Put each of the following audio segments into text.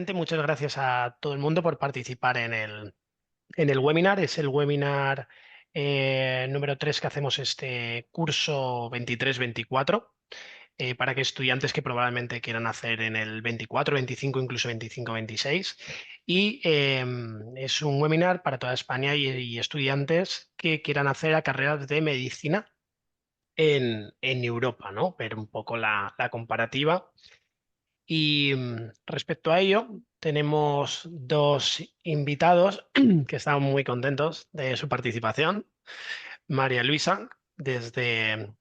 primeramente, muchas gracias a todo el mundo por participar en el webinar. Es el webinar número 3 que hacemos este curso 23-24 para que estudiantes que probablemente quieran hacer en el 24, 25, incluso 25-26. Y es un webinar para toda España y estudiantes que quieran hacer la carrera de medicina en Europa, ¿no? Ver un poco la comparativa. Y respecto a ello, tenemos dos invitados que están muy contentos de su participación. María Luisa desde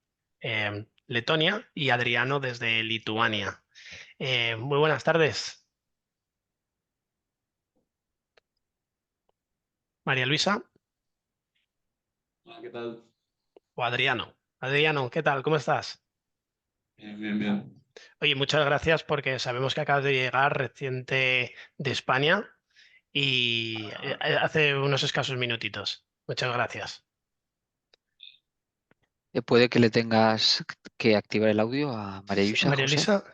Letonia y Adriano desde Lituania. Muy buenas tardes, María Luisa Hola, ¿qué tal? o Adriano. Adriano, ¿qué tal? ¿Cómo estás? Bien, bien, bien. Oye, muchas gracias porque sabemos que acabas de llegar reciente de España y hace unos escasos minutitos. Muchas gracias. Puede que le tengas que activar el audio a María Yusa, María José. Luisa,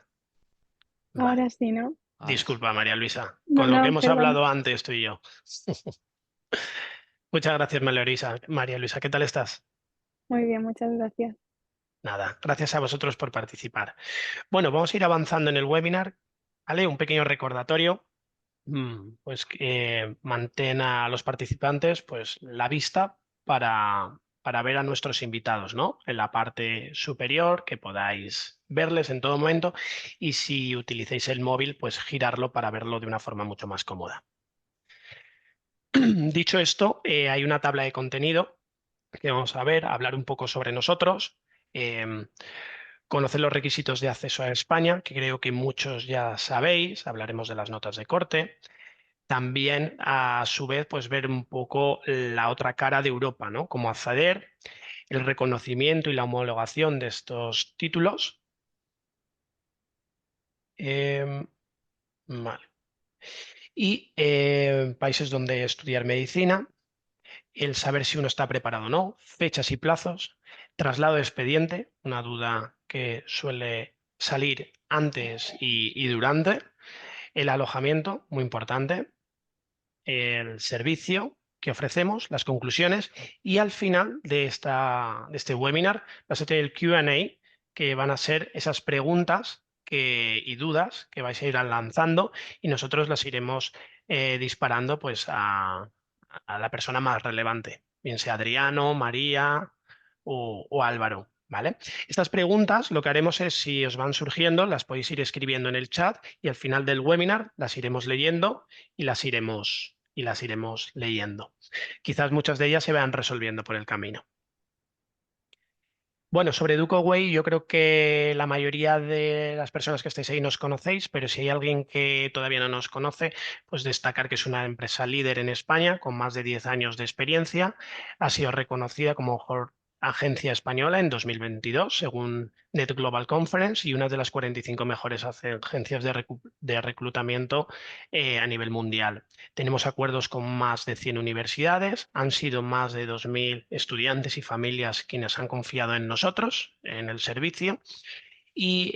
vale. Ahora sí, ¿no? Vale. Disculpa, María Luisa, No, con lo que no, hemos perdón. hablado antes tú y yo. Muchas gracias, María Luisa. María Luisa, ¿qué tal estás? Muy bien, muchas gracias. Nada, gracias a vosotros por participar. Bueno, vamos a ir avanzando en el webinar. ¿Vale? Un pequeño recordatorio. Pues que mantén a los participantes pues la vista para ver a nuestros invitados, ¿no? En la parte superior, que podáis verles en todo momento, y si utilizáis el móvil, pues girarlo para verlo de una forma mucho más cómoda. Dicho esto, hay una tabla de contenido que vamos a ver, hablar un poco sobre nosotros, em, conocer los requisitos de acceso a España, que creo que muchos ya sabéis, hablaremos de las notas de corte. También, a su vez, pues ver un poco la otra cara de Europa, ¿no? Cómo acceder, el reconocimiento y la homologación de estos títulos. Em, vale. Y países donde estudiar medicina, el saber si uno está preparado o no, fechas y plazos, traslado de expediente, una duda que suele salir antes y durante, el alojamiento, muy importante, el servicio que ofrecemos, las conclusiones y al final de este webinar vas a tener el Q&A, que van a ser esas preguntas y dudas que vais a ir lanzando y nosotros las iremos disparando pues a la persona más relevante, bien sea Adriano, María o Álvaro. ¿Vale? Estas preguntas lo que haremos es, si os van surgiendo, las podéis ir escribiendo en el chat y al final del webinar las iremos leyendo y las iremos leyendo. Quizás muchas de ellas se vean resolviendo por el camino. Bueno, sobre EducoWay yo creo que la mayoría de las personas que estáis ahí nos conocéis, pero si hay alguien que todavía no nos conoce, pues destacar que es una empresa líder en España con más de 10 años de experiencia. Ha sido reconocida como mejor agencia española en 2022, según Net Global Conference, y una de las 45 mejores agencias de reclutamiento a nivel mundial. Tenemos acuerdos con más de 100 universidades, han sido más de 2.000 estudiantes y familias quienes han confiado en nosotros, en el servicio, y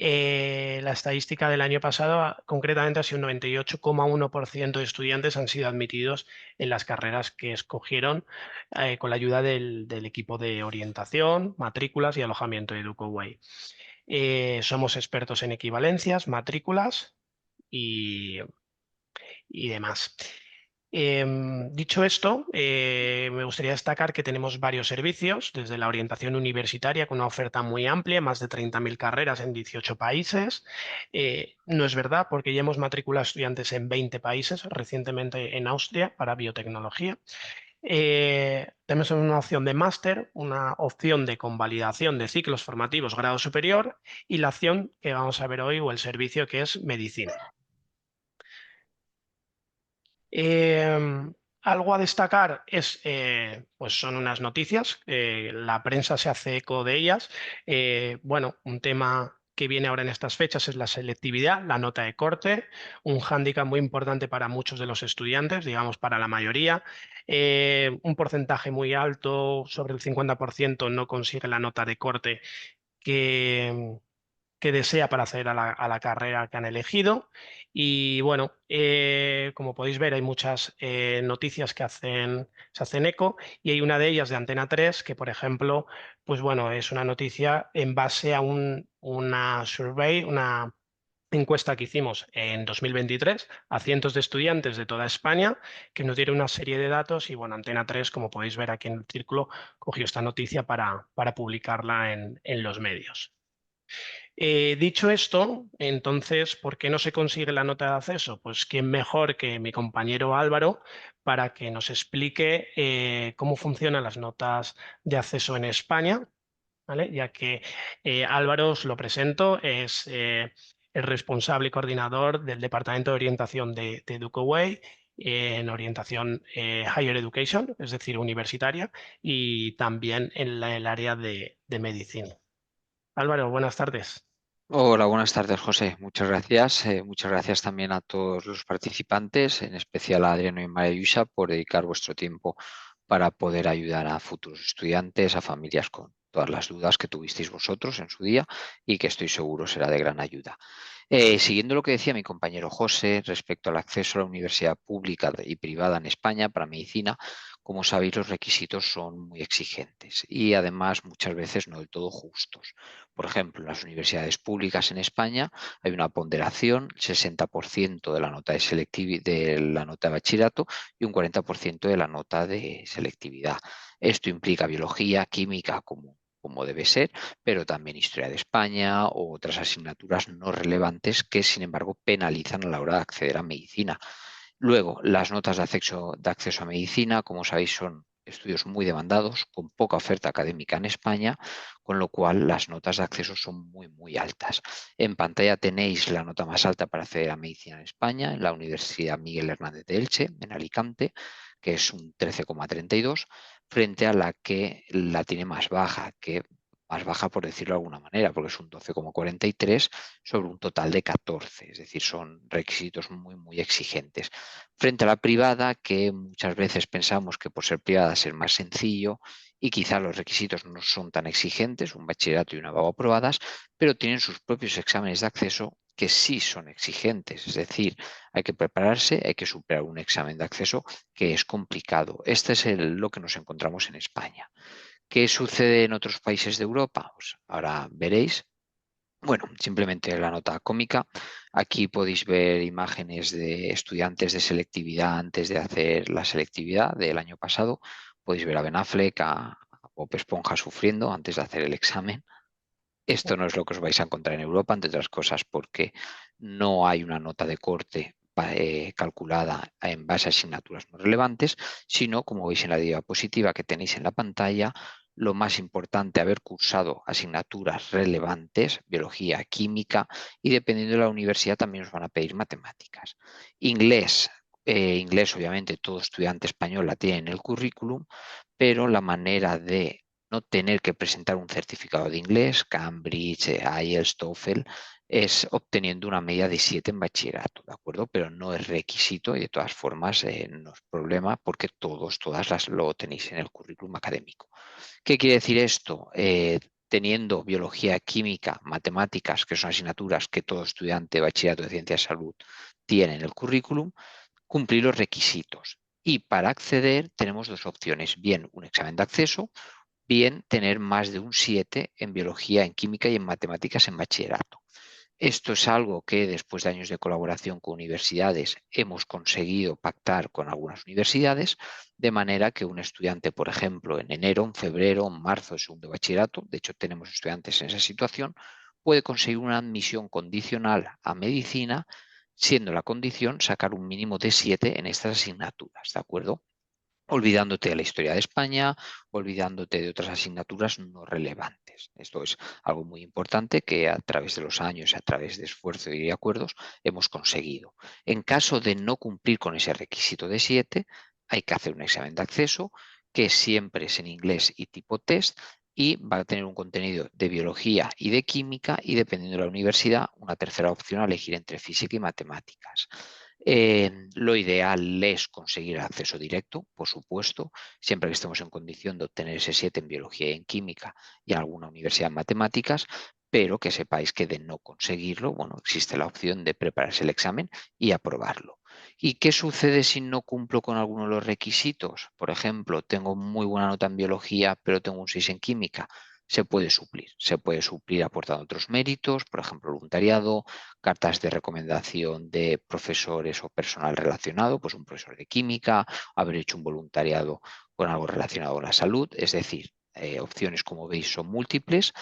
la estadística del año pasado concretamente ha sido un 98,1% de estudiantes han sido admitidos en las carreras que escogieron con la ayuda del equipo de orientación, matrículas y alojamiento de EducoWay. Somos expertos en equivalencias, matrículas y demás. Dicho esto, me gustaría destacar que tenemos varios servicios, desde la orientación universitaria con una oferta muy amplia, más de 30.000 carreras en 18 países. No es verdad, porque ya hemos matriculado estudiantes en 20 países, recientemente en Austria para biotecnología. Tenemos una opción de máster, una opción de convalidación de ciclos formativos grado superior y la opción que vamos a ver hoy o el servicio que es medicina. Algo a destacar pues son unas noticias, la prensa se hace eco de ellas. Bueno, un tema que viene ahora en estas fechas es la selectividad, la nota de corte, un hándicap muy importante para muchos de los estudiantes, digamos para la mayoría. Un porcentaje muy alto, sobre el 50%, no consigue la nota de corte que, que desea para acceder a la carrera que han elegido. Y bueno, como podéis ver, hay muchas noticias que se hacen eco, y hay una de ellas de Antena 3 que, por ejemplo, pues bueno, es una noticia en base a una survey, una encuesta que hicimos en 2023 a cientos de estudiantes de toda España, que nos dieron una serie de datos. Y bueno, Antena 3, como podéis ver aquí en el círculo, cogió esta noticia para publicarla en los medios. Dicho esto, entonces, ¿por qué no se consigue la nota de acceso? Pues quién mejor que mi compañero Álvaro para que nos explique cómo funcionan las notas de acceso en España, ¿vale? Ya que Álvaro, os lo presento, es el responsable y coordinador del Departamento de Orientación de Educoway en orientación Higher Education, es decir, universitaria, y también en el área de medicina. Álvaro, buenas tardes. Hola, buenas tardes, José. Muchas gracias. Muchas gracias también a todos los participantes, en especial a Adriano y María Luisa, por dedicar vuestro tiempo para poder ayudar a futuros estudiantes, a familias con todas las dudas que tuvisteis vosotros en su día y que estoy seguro será de gran ayuda. Siguiendo lo que decía mi compañero José respecto al acceso a la universidad pública y privada en España para medicina, como sabéis, los requisitos son muy exigentes y además muchas veces no del todo justos. Por ejemplo, en las universidades públicas en España hay una ponderación, 60% de la nota de la nota de bachillerato y un 40% de la nota de selectividad. Esto implica biología, química, como debe ser, pero también historia de España u otras asignaturas no relevantes que, sin embargo, penalizan a la hora de acceder a medicina. Luego, las notas de acceso a medicina, como sabéis, son estudios muy demandados, con poca oferta académica en España, con lo cual las notas de acceso son muy, muy altas. En pantalla tenéis la nota más alta para acceder a medicina en España, en la Universidad Miguel Hernández de Elche, en Alicante, que es un 13,32, frente a la que la tiene más baja, por decirlo de alguna manera, porque es un 12,43 sobre un total de 14, es decir, son requisitos muy, muy exigentes. Frente a la privada, que muchas veces pensamos que por ser privada es más sencillo y quizá los requisitos no son tan exigentes, un bachillerato y una BAU aprobadas, pero tienen sus propios exámenes de acceso que sí son exigentes, es decir, hay que prepararse, hay que superar un examen de acceso que es complicado. Este es lo que nos encontramos en España. ¿Qué sucede en otros países de Europa? Pues ahora veréis. Bueno, simplemente la nota cómica. Aquí podéis ver imágenes de estudiantes de selectividad antes de hacer la selectividad del año pasado. Podéis ver a Ben Affleck, a Bob Esponja sufriendo antes de hacer el examen. Esto no es lo que os vais a encontrar en Europa, entre otras cosas, porque no hay una nota de corte calculada en base a asignaturas no relevantes, sino, como veis en la diapositiva que tenéis en la pantalla, lo más importante, haber cursado asignaturas relevantes, biología, química, y dependiendo de la universidad también os van a pedir matemáticas. Inglés, inglés obviamente todo estudiante español la tiene en el currículum, pero la manera de no tener que presentar un certificado de inglés, Cambridge, IELTS, TOEFL, es obteniendo una media de 7 en bachillerato, ¿de acuerdo? Pero no es requisito y de todas formas no es problema porque todas lo tenéis en el currículum académico. ¿Qué quiere decir esto? Teniendo biología, química, matemáticas, que son asignaturas que todo estudiante de bachillerato de ciencias de salud tiene en el currículum, cumplir los requisitos. Y para acceder tenemos dos opciones, bien un examen de acceso, bien tener más de un 7 en biología, en química y en matemáticas en bachillerato. Esto es algo que después de años de colaboración con universidades hemos conseguido pactar con algunas universidades, de manera que un estudiante, por ejemplo, en enero, en febrero, en marzo de segundo bachillerato, de hecho tenemos estudiantes en esa situación, puede conseguir una admisión condicional a medicina, siendo la condición sacar un mínimo de 7 en estas asignaturas, ¿de acuerdo? Olvidándote de la historia de España, olvidándote de otras asignaturas no relevantes. Esto es algo muy importante que a través de los años, a través de esfuerzo y acuerdos, hemos conseguido. En caso de no cumplir con ese requisito de 7, hay que hacer un examen de acceso que siempre es en inglés y tipo test y va a tener un contenido de biología y de química y, dependiendo de la universidad, una tercera opción a elegir entre física y matemáticas. Lo ideal es conseguir acceso directo, por supuesto, siempre que estemos en condición de obtener ese 7 en biología y en química y en alguna universidad en matemáticas, pero que sepáis que de no conseguirlo, bueno, existe la opción de prepararse el examen y aprobarlo. ¿Y qué sucede si no cumplo con alguno de los requisitos? Por ejemplo, tengo muy buena nota en biología, pero tengo un 6 en química. Se puede suplir aportando otros méritos, por ejemplo, voluntariado, cartas de recomendación de profesores o personal relacionado, pues un profesor de química, haber hecho un voluntariado con algo relacionado con la salud, es decir, opciones, como veis, son múltiples.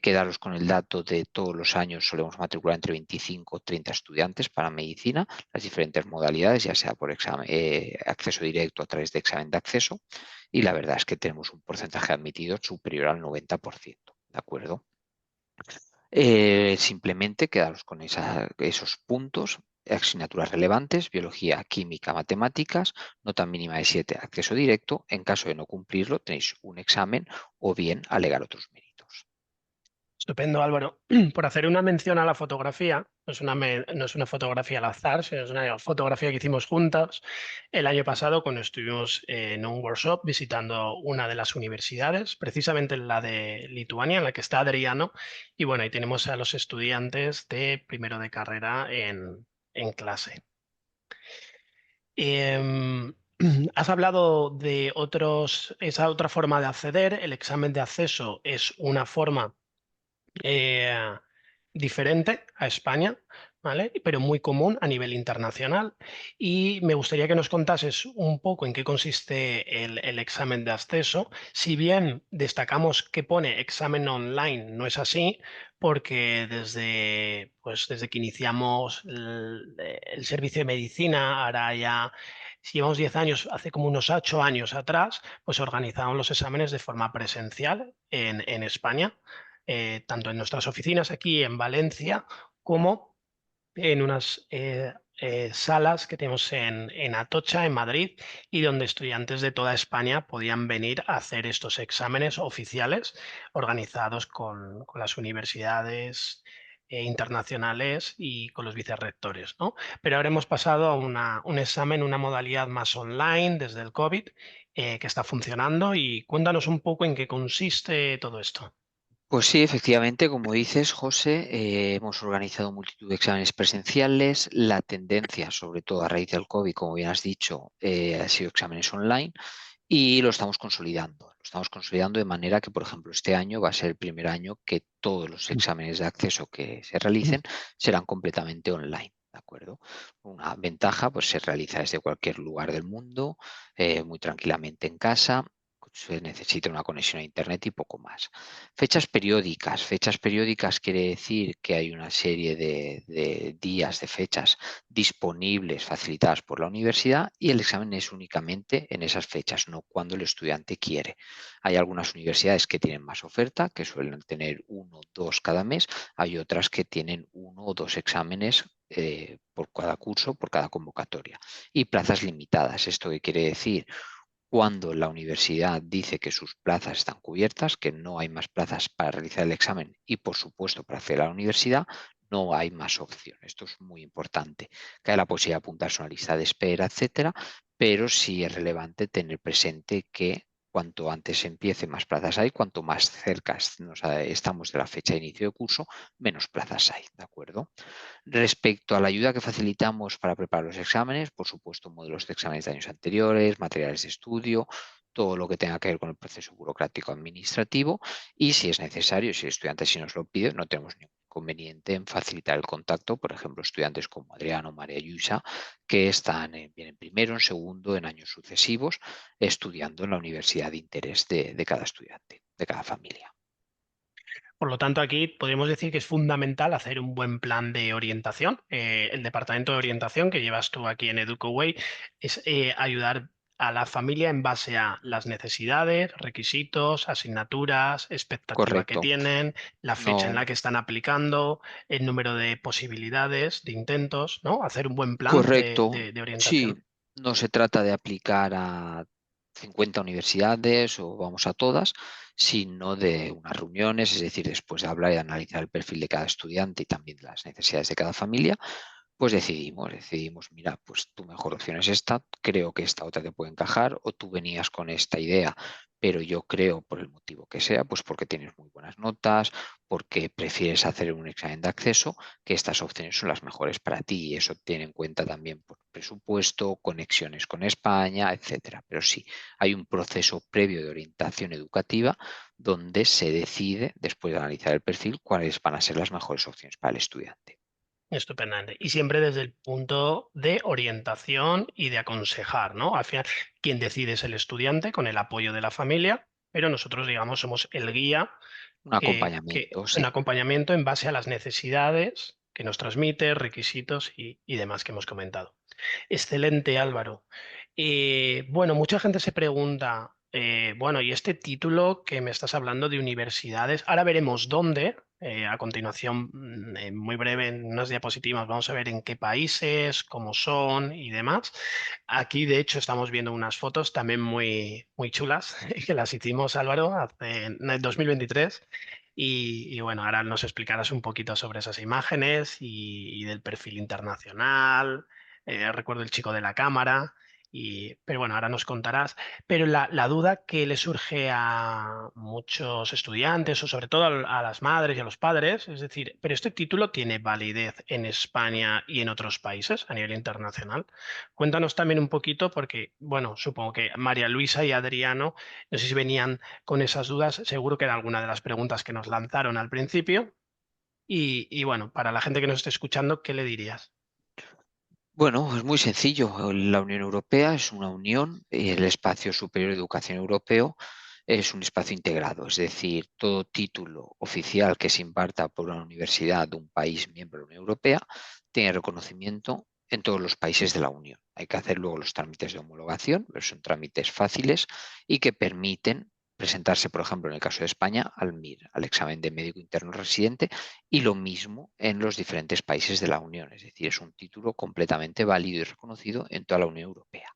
Quedaros con el dato de todos los años solemos matricular entre 25 o 30 estudiantes para medicina, las diferentes modalidades, ya sea por acceso directo a través de examen de acceso, y la verdad es que tenemos un porcentaje admitido superior al 90%, ¿de acuerdo? Simplemente quedaros con esos puntos, asignaturas relevantes, biología, química, matemáticas, nota mínima de 7, acceso directo. En caso de no cumplirlo, tenéis un examen o bien alegar otros méritos. Estupendo, Álvaro. Por hacer una mención a la fotografía, no es una fotografía al azar, sino es una fotografía que hicimos juntas el año pasado cuando estuvimos en un workshop visitando una de las universidades, precisamente la de Lituania, en la que está Adriano. Y bueno, ahí tenemos a los estudiantes de primero de carrera en clase. Em, Has hablado de esa otra forma de acceder. El examen de acceso es una forma eh, diferente a España, ¿vale? Pero muy común a nivel internacional. Y me gustaría que nos contases un poco en qué consiste el examen de acceso. Si bien destacamos que pone examen online, no es así, porque desde que iniciamos el servicio de medicina, ahora ya... Si llevamos 10 años, hace como unos 8 años atrás, pues organizamos los exámenes de forma presencial en España, tanto en nuestras oficinas aquí en Valencia como en unas salas que tenemos en Atocha, en Madrid, y donde estudiantes de toda España podían venir a hacer estos exámenes oficiales organizados con las universidades internacionales y con los vicerrectores, ¿no? Pero ahora hemos pasado a un examen, una modalidad más online desde el COVID, que está funcionando, y cuéntanos un poco en qué consiste todo esto. Pues sí, efectivamente, como dices, José, hemos organizado multitud de exámenes presenciales. La tendencia, sobre todo a raíz del COVID, como bien has dicho, ha sido exámenes online y lo estamos consolidando. Lo estamos consolidando de manera que, por ejemplo, este año va a ser el primer año que todos los exámenes de acceso que se realicen serán completamente online. ¿De acuerdo? Una ventaja, pues se realiza desde cualquier lugar del mundo, muy tranquilamente en casa. Se necesita una conexión a internet y poco más. Fechas periódicas. Fechas periódicas quiere decir que hay una serie de días, de fechas disponibles, facilitadas por la universidad, y el examen es únicamente en esas fechas, no cuando el estudiante quiere. Hay algunas universidades que tienen más oferta, que suelen tener 1 o 2 cada mes. Hay otras que tienen 1 o 2 exámenes por cada curso, por cada convocatoria. Y plazas limitadas. ¿Esto qué quiere decir? Cuando la universidad dice que sus plazas están cubiertas, que no hay más plazas para realizar el examen y, por supuesto, para hacer la universidad, no hay más opción. Esto es muy importante, que hay la posibilidad de apuntarse a una lista de espera, etcétera, pero sí es relevante tener presente que cuanto antes empiece, más plazas hay. Cuanto más cerca estamos de la fecha de inicio de curso, menos plazas hay, ¿de acuerdo? Respecto a la ayuda que facilitamos para preparar los exámenes, por supuesto, modelos de exámenes de años anteriores, materiales de estudio, todo lo que tenga que ver con el proceso burocrático administrativo, y si es necesario, si el estudiante así nos lo pide, no tenemos ningún inconveniente en facilitar el contacto, por ejemplo, estudiantes como Adriano o María Yusa, que están bien en primero, en segundo, en años sucesivos, estudiando en la universidad de interés de cada estudiante, de cada familia. Por lo tanto, aquí podríamos decir que es fundamental hacer un buen plan de orientación. El departamento de orientación que llevas tú aquí en EducoWay es ayudar a la familia en base a las necesidades, requisitos, asignaturas, expectativa que Correcto. tienen, la fecha en No, la que están aplicando, el número de posibilidades, de intentos, ¿no? Hacer un buen plan correcto. de Sí, orientación. no se trata de aplicar a 50 universidades o vamos a todas, sino de unas reuniones, es decir, después de hablar y analizar el perfil de cada estudiante y también de las necesidades de cada familia, pues decidimos, mira, pues tu mejor opción es esta, creo que esta otra te puede encajar, o tú venías con esta idea, pero yo creo, por el motivo que sea, pues porque tienes muy buenas notas, porque prefieres hacer un examen de acceso, que estas opciones son las mejores para ti, y eso tiene en cuenta también por presupuesto, conexiones con España, etcétera. Pero sí, hay un proceso previo de orientación educativa donde se decide, después de analizar el perfil, cuáles van a ser las mejores opciones para el estudiante. Estupendamente. Y siempre desde el punto de orientación y de aconsejar, ¿no? Al final, quien decide es el estudiante con el apoyo de la familia, pero nosotros, digamos, somos el guía, Un que acompañamiento, un sí. acompañamiento en base a las necesidades que nos transmite, requisitos y demás que hemos comentado. Excelente, Álvaro. Bueno, mucha gente se pregunta, bueno, y este título que me estás hablando de universidades, ahora veremos dónde. A continuación, muy breve, en unas diapositivas, vamos a ver en qué países, cómo son y demás. Aquí, de hecho, estamos viendo unas fotos también muy, muy chulas que las hicimos, Álvaro, en el 2023. Y bueno, ahora nos explicarás un poquito sobre esas imágenes y del perfil internacional. Recuerdo el chico de la cámara, pero bueno, ahora nos contarás. Pero la duda que le surge a muchos estudiantes, o sobre todo a las madres y a los padres, es decir, ¿pero este título tiene validez en España y en otros países a nivel internacional? Cuéntanos también un poquito, porque, bueno, supongo que María Luisa y Adriano, no sé si venían con esas dudas, seguro que era alguna de las preguntas que nos lanzaron al principio. Y bueno, para la gente que nos esté escuchando, ¿qué le dirías? Bueno, es muy sencillo. La Unión Europea es una unión y el Espacio Superior de Educación Europeo es un espacio integrado, es decir, todo título oficial que se imparta por una universidad de un país miembro de la Unión Europea tiene reconocimiento en todos los países de la Unión. Hay que hacer luego los trámites de homologación, pero son trámites fáciles y que permiten presentarse, por ejemplo, en el caso de España, al MIR, al examen de médico interno residente, y lo mismo en los diferentes países de la Unión. Es decir, es un título completamente válido y reconocido en toda la Unión Europea.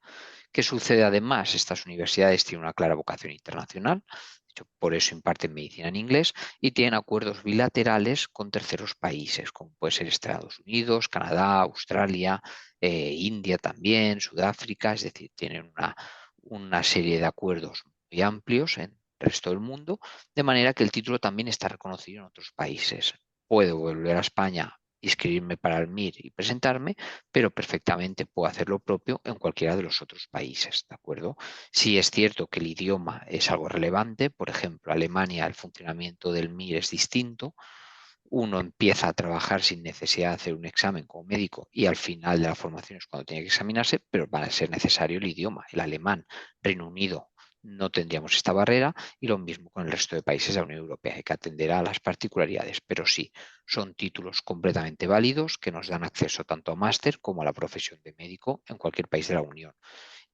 ¿Qué sucede además? Estas universidades tienen una clara vocación internacional, de hecho, por eso imparten medicina en inglés, y tienen acuerdos bilaterales con terceros países, como puede ser Estados Unidos, Canadá, Australia, India también, Sudáfrica, es decir, tienen una serie de acuerdos muy amplios en el resto del mundo, de manera que el título también está reconocido en otros países. Puedo volver a España, inscribirme para el MIR y presentarme, pero perfectamente puedo hacer lo propio en cualquiera de los otros países, ¿de acuerdo? Sí es cierto que el idioma es algo relevante, por ejemplo, Alemania, el funcionamiento del MIR es distinto. Uno empieza a trabajar sin necesidad de hacer un examen como médico y al final de la formación es cuando tiene que examinarse, pero va a ser necesario el idioma, el alemán. Reino Unido no tendríamos esta barrera, y lo mismo con el resto de países de la Unión Europea. Hay que atender a las particularidades, pero sí, son títulos completamente válidos que nos dan acceso tanto a máster como a la profesión de médico en cualquier país de la Unión.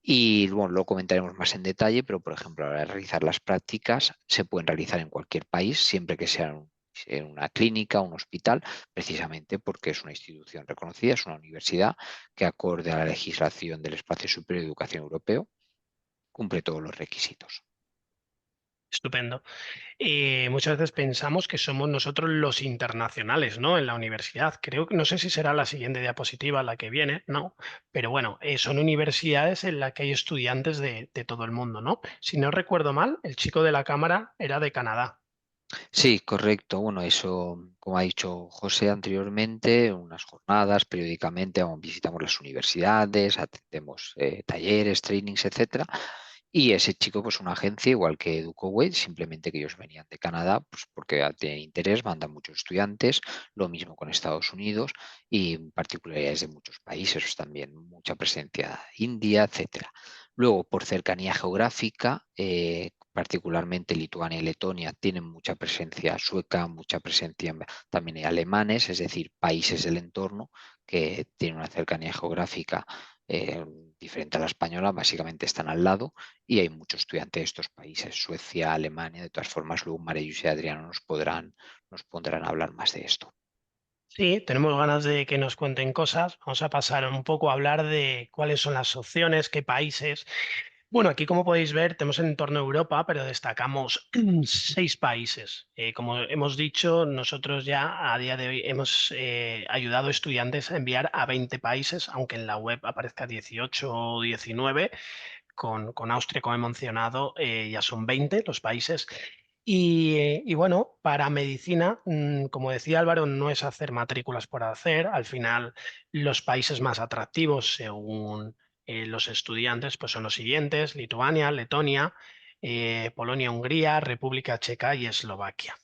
Y bueno, lo comentaremos más en detalle, pero por ejemplo, a la hora de realizar las prácticas se pueden realizar en cualquier país, siempre que sean en una clínica, un hospital, precisamente porque es una institución reconocida, es una universidad que, acorde a la legislación del Espacio Superior de Educación Europeo, cumple todos los requisitos. Estupendo. Muchas veces pensamos que somos nosotros los internacionales, ¿no? En la universidad. Creo que no sé si será la siguiente diapositiva la que viene, ¿no? Pero bueno, son universidades en las que hay estudiantes de todo el mundo, ¿no? Si no recuerdo mal, el chico de la cámara era de Canadá. Sí, correcto. Bueno, eso, como ha dicho José anteriormente, unas jornadas periódicamente visitamos las universidades, atendemos talleres, trainings, etcétera. Y ese chico, pues una agencia, igual que EducoWay, simplemente que ellos venían de Canadá, pues porque tienen interés, mandan muchos estudiantes, lo mismo con Estados Unidos y particularidades de muchos países, pues también mucha presencia India, etcétera. Luego, por cercanía geográfica, particularmente Lituania y Letonia tienen mucha presencia sueca, mucha presencia también hay alemanes, es decir, países del entorno que tienen una cercanía geográfica eh, diferente a la española, básicamente están al lado, y hay muchos estudiantes de estos países, Suecia, Alemania. De todas formas, luego María y Adriano nos pondrán a hablar más de esto. Sí, tenemos ganas de que nos cuenten cosas. Vamos a pasar un poco a hablar de cuáles son las opciones, qué países. Bueno, aquí como podéis ver tenemos el entorno de Europa, pero destacamos 6 países. Como hemos dicho, nosotros ya a día de hoy hemos ayudado a estudiantes a enviar a 20 países, aunque en la web aparezca 18 o 19. con Austria, como he mencionado, ya son 20 los países. Y bueno, para medicina, como decía Álvaro, no es hacer matrículas por hacer. Al final, los países más atractivos, según los estudiantes, pues son los siguientes: Lituania, Letonia, Polonia, Hungría, República Checa y Eslovaquia.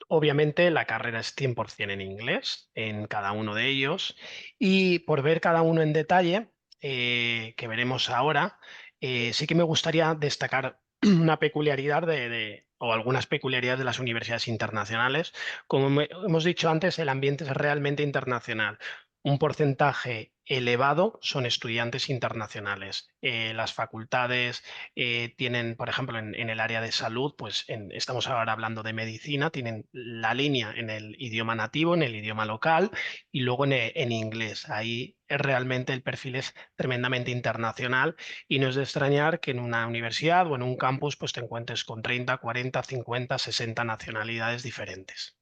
Obviamente la carrera es 100% en inglés en cada uno de ellos, y por ver cada uno en detalle, que veremos ahora, sí que me gustaría destacar una peculiaridad o algunas peculiaridades de las universidades internacionales. Como hemos dicho antes, el ambiente es realmente internacional. Un porcentaje elevado son estudiantes internacionales. Las facultades tienen, por ejemplo, en el área de salud, pues estamos ahora hablando de medicina, tienen la línea en el idioma nativo, en el idioma local, y luego en inglés. Ahí realmente el perfil es tremendamente internacional, y no es de extrañar que en una universidad o en un campus pues te encuentres con 30, 40, 50, 60 nacionalidades diferentes.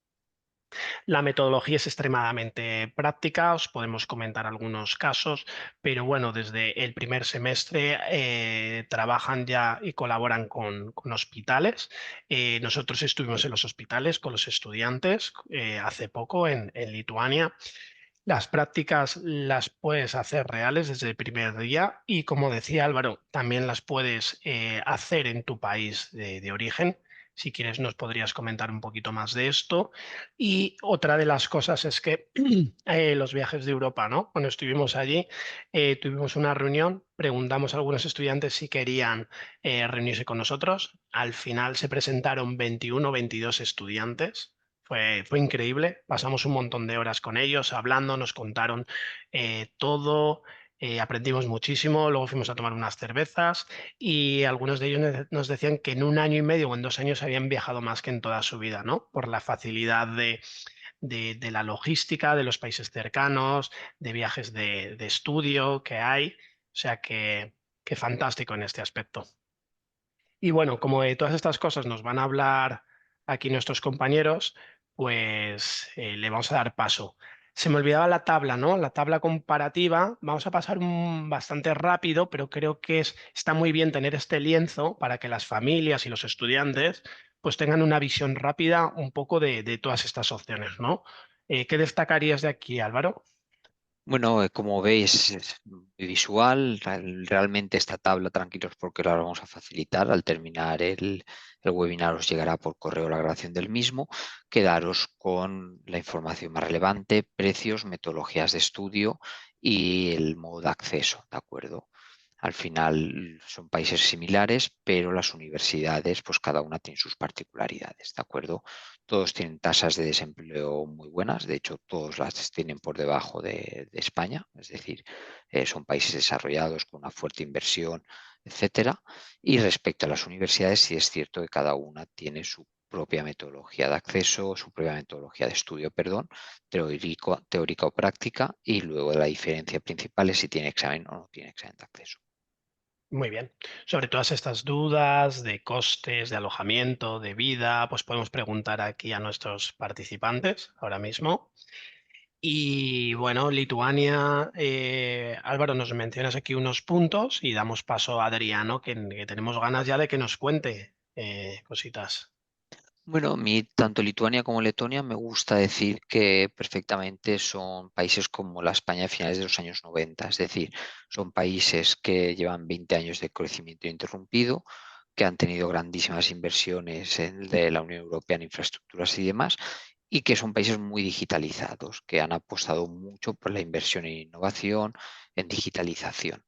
La metodología es extremadamente práctica, os podemos comentar algunos casos, pero bueno, desde el primer semestre trabajan ya y colaboran con hospitales. Nosotros estuvimos en los hospitales con los estudiantes hace poco en Lituania. Las prácticas las puedes hacer reales desde el primer día, y como decía Álvaro, también las puedes hacer en tu país de origen. Si quieres nos podrías comentar un poquito más de esto. Y otra de las cosas es que los viajes de Europa, ¿no? Cuando estuvimos allí, tuvimos una reunión, preguntamos a algunos estudiantes si querían reunirse con nosotros. Al final se presentaron 21 o 22 estudiantes. Fue increíble, pasamos un montón de horas con ellos hablando, nos contaron todo, aprendimos muchísimo, luego fuimos a tomar unas cervezas, y algunos de ellos nos decían que en un año y medio o en 2 años habían viajado más que en toda su vida, ¿no? Por la facilidad de la logística, de los países cercanos, de viajes de estudio que hay, o sea que fantástico en este aspecto. Y bueno, como de todas estas cosas nos van a hablar aquí nuestros compañeros, pues le vamos a dar paso. Se me olvidaba la tabla, ¿no? La tabla comparativa. Vamos a pasar bastante rápido, pero creo que está muy bien tener este lienzo para que las familias y los estudiantes pues tengan una visión rápida un poco de todas estas opciones, ¿no? ¿Qué destacarías de aquí, Álvaro? Bueno, como veis, es muy visual. Realmente esta tabla, tranquilos, porque la vamos a facilitar. Al terminar el webinar os llegará por correo la grabación del mismo. Quedaros con la información más relevante: precios, metodologías de estudio y el modo de acceso, ¿de acuerdo? Al final son países similares, pero las universidades, pues cada una tiene sus particularidades, ¿de acuerdo? Todos tienen tasas de desempleo muy buenas, de hecho todos las tienen por debajo de España, es decir, son países desarrollados con una fuerte inversión, etcétera. Y respecto a las universidades, sí es cierto que cada una tiene su propia metodología de acceso, su propia metodología de estudio, perdón, teórica o práctica, y luego la diferencia principal es si tiene examen o no tiene examen de acceso. Muy bien. Sobre todas estas dudas de costes, de alojamiento, de vida, pues podemos preguntar aquí a nuestros participantes ahora mismo. Y bueno, Lituania, Álvaro, nos mencionas aquí unos puntos y damos paso a Adriano, que tenemos ganas ya de que nos cuente cositas. Bueno, a mí tanto Lituania como Letonia me gusta decir que perfectamente son países como la España de finales de los años 90, es decir, son países que llevan 20 años de crecimiento interrumpido, que han tenido grandísimas inversiones de la Unión Europea en infraestructuras y demás, y que son países muy digitalizados, que han apostado mucho por la inversión en innovación, en digitalización.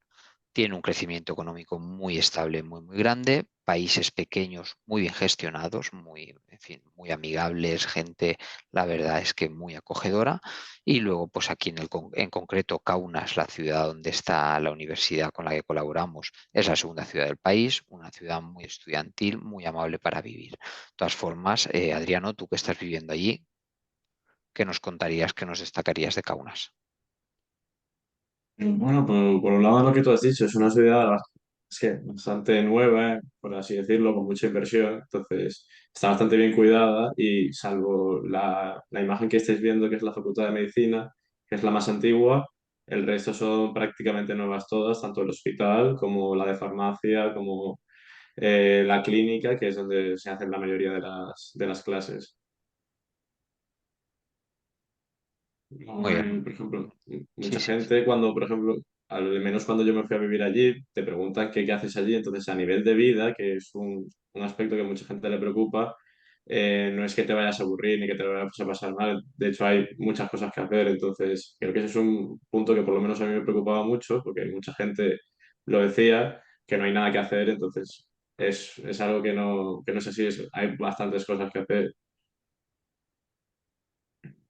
Tiene un crecimiento económico muy estable, muy grande, países pequeños muy bien gestionados, muy, en fin, muy amigables, gente, la verdad es que muy acogedora. Y luego, pues aquí en concreto, Kaunas, la ciudad donde está la universidad con la que colaboramos, es la segunda ciudad del país, una ciudad muy estudiantil, muy amable para vivir. De todas formas, Adriano, tú que estás viviendo allí, ¿qué nos contarías, qué nos destacarías de Kaunas? Bueno, por un lado lo que tú has dicho, es una ciudad sí, bastante nueva, por así decirlo, con mucha inversión, entonces está bastante bien cuidada y salvo la imagen que estáis viendo, que es la Facultad de Medicina, que es la más antigua, El resto son prácticamente nuevas todas, tanto el hospital como la de farmacia, como la clínica, que es donde se hacen la mayoría de las clases. No, Muy bien. por ejemplo, Sí, mucha sí. gente cuando, por ejemplo, al menos cuando yo me fui a vivir allí, te preguntan qué haces allí. Entonces, a nivel de vida, que es un aspecto que a mucha gente le preocupa, no es que te vayas a aburrir ni que te vayas a pasar mal. De hecho, hay muchas cosas que hacer. Entonces, creo que ese es un punto que por lo menos a mí me preocupaba mucho, porque mucha gente lo decía, que no hay nada que hacer. Entonces, es algo que no es así. Hay bastantes cosas que hacer.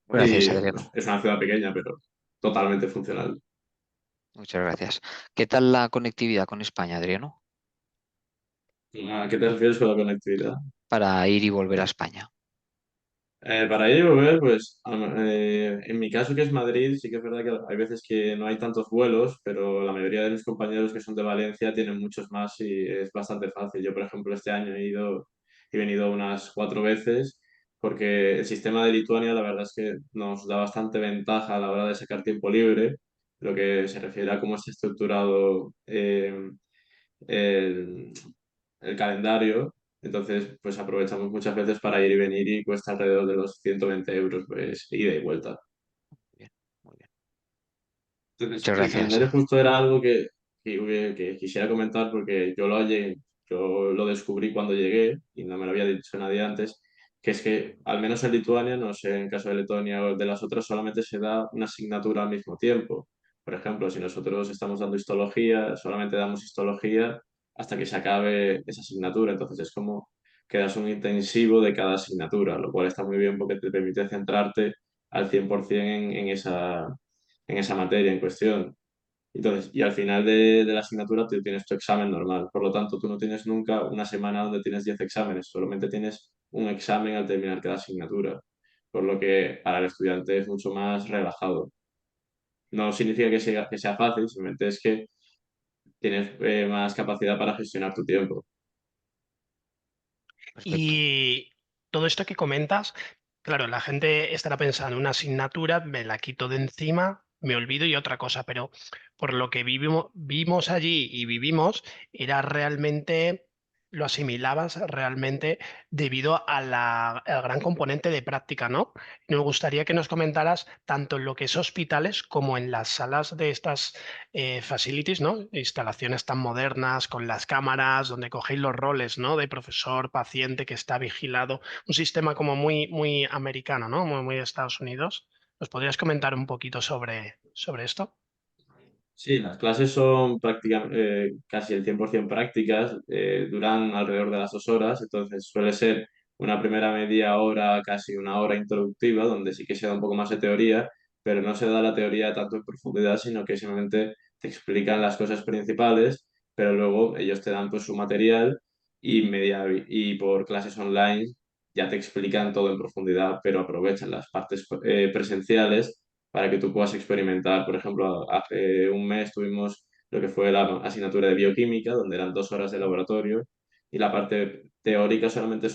Gracias, Y pues, Adriano. es una ciudad pequeña, pero totalmente funcional. Muchas gracias. ¿Qué tal la conectividad con España, Adriano? ¿A qué te refieres con la conectividad? Para ir y volver a España. Para ir y volver, pues en mi caso que es Madrid, sí que es verdad que hay veces que no hay tantos vuelos, pero la mayoría de mis compañeros que son de Valencia tienen muchos más y es bastante fácil. Yo, por ejemplo, este año he venido unas 4 veces porque el sistema de Lituania la verdad es que nos da bastante ventaja a la hora de sacar tiempo libre, lo que se refiere a cómo está estructurado el, el calendario. Entonces, pues aprovechamos muchas veces para ir y venir y cuesta alrededor de los 120 euros, pues ida y vuelta. Bien, muy bien. Entonces, Muchas el gracias. calendario justo era algo que quisiera comentar porque yo lo descubrí cuando llegué y no me lo había dicho nadie antes, que es que al menos en Lituania, no sé, en caso de Letonia o de las otras, solamente se da una asignatura al mismo tiempo. Por ejemplo, si nosotros estamos dando histología, solamente damos histología hasta que se acabe esa asignatura. Entonces es como que das un intensivo de cada asignatura, lo cual está muy bien porque te permite centrarte al 100% en esa materia en cuestión. Entonces, y al final de la asignatura tú tienes tu examen normal. Por lo tanto, tú no tienes nunca una semana donde tienes 10 exámenes, solamente tienes un examen al terminar cada asignatura. Por lo que para el estudiante es mucho más relajado. No significa que sea fácil, simplemente es que tienes más capacidad para gestionar tu tiempo. Perfecto. Y todo esto que comentas, claro, la gente estará pensando, una asignatura, me la quito de encima, me olvido y otra cosa, pero por lo que vimos allí y vivimos, era realmente, lo asimilabas realmente debido a al gran componente de práctica, ¿no? Nos gustaría que nos comentaras tanto en lo que es hospitales como en las salas de estas facilities, ¿no? Instalaciones tan modernas con las cámaras, donde cogéis los roles, ¿no? De profesor, paciente que está vigilado, un sistema como muy, muy americano, ¿no? Muy, muy de Estados Unidos. ¿Nos podrías comentar un poquito sobre esto? Sí, las clases son prácticamente casi el 100% prácticas, duran alrededor de las 2 horas, entonces suele ser una primera media hora, casi una hora introductiva, donde sí que se da un poco más de teoría, pero no se da la teoría tanto en profundidad, sino que simplemente te explican las cosas principales, pero luego ellos te dan pues su material y por clases online ya te explican todo en profundidad, pero aprovechan las partes presenciales para que tú puedas experimentar. Por ejemplo, hace un mes tuvimos lo que fue la asignatura de bioquímica, donde eran 2 horas de laboratorio y la parte teórica solamente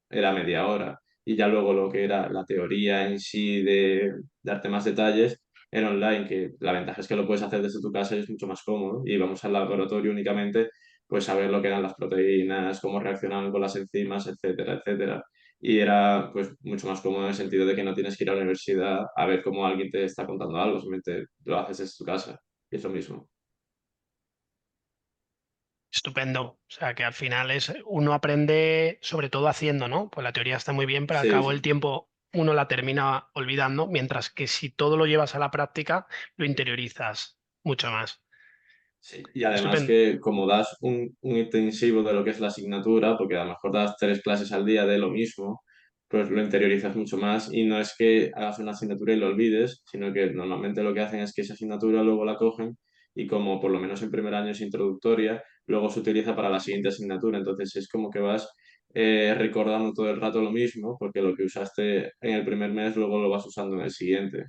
era media hora. Y ya luego lo que era la teoría en sí de darte más detalles era online, que la ventaja es que lo puedes hacer desde tu casa y es mucho más cómodo. Y vamos al laboratorio únicamente pues saber lo que eran las proteínas, cómo reaccionaban con las enzimas, etcétera, etcétera. Y era pues mucho más cómodo en el sentido de que no tienes que ir a la universidad a ver cómo alguien te está contando algo, simplemente lo haces desde tu casa y es lo mismo. Estupendo. O sea, que al final es uno aprende sobre todo haciendo, ¿no? Pues la teoría está muy bien, pero al Sí, cabo del sí. tiempo uno la termina olvidando, mientras que si todo lo llevas a la práctica, lo interiorizas mucho más. Sí, y además Estupendo. que como das un intensivo de lo que es la asignatura, porque a lo mejor das 3 clases al día de lo mismo, pues lo interiorizas mucho más y no es que hagas una asignatura y lo olvides, sino que normalmente lo que hacen es que esa asignatura luego la cogen y como por lo menos en primer año es introductoria, luego se utiliza para la siguiente asignatura. Entonces es como que vas recordando todo el rato lo mismo, porque lo que usaste en el primer mes luego lo vas usando en el siguiente.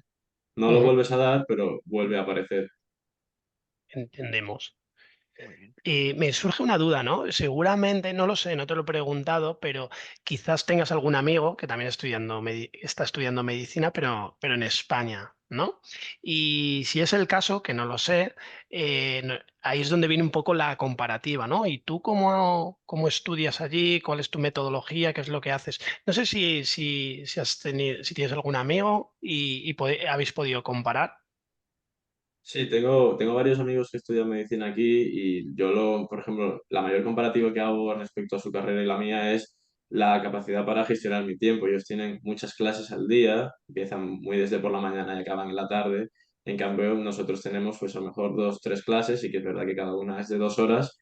No lo Ujú. vuelves a dar, pero vuelve a aparecer. Entendemos. Muy bien. Me surge una duda, ¿no? Seguramente, no lo sé, no te lo he preguntado, pero quizás tengas algún amigo que también está estudiando medicina, pero en España. ¿no? Y si es el caso, que no lo sé, ahí es donde viene un poco la comparativa, ¿no? ¿Y tú cómo estudias allí? ¿Cuál es tu metodología? ¿Qué es lo que haces? No sé si has tenido, si tienes algún amigo y habéis podido comparar. Sí, tengo varios amigos que estudian medicina aquí y por ejemplo, la mayor comparativa que hago respecto a su carrera y la mía es la capacidad para gestionar mi tiempo. Ellos tienen muchas clases al día, empiezan muy desde por la mañana y acaban en la tarde. En cambio, nosotros tenemos pues a lo mejor dos, tres clases y que es verdad que cada una es de 2 horas,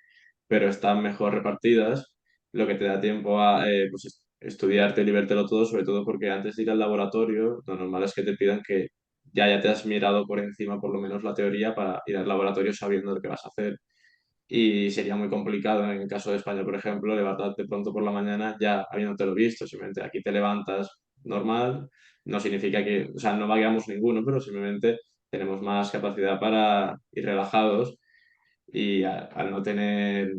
pero están mejor repartidas, lo que te da tiempo a pues, estudiarte y liberártelo todo, sobre todo porque antes de ir al laboratorio, lo normal es que te pidan que ya te has mirado por encima por lo menos la teoría para ir al laboratorio sabiendo lo que vas a hacer. Y sería muy complicado en el caso de España, por ejemplo, levantarte pronto por la mañana ya habiéndotelo visto. Simplemente aquí te levantas normal, no significa que, o sea, no vagueamos ninguno, pero simplemente tenemos más capacidad para ir relajados y al no tener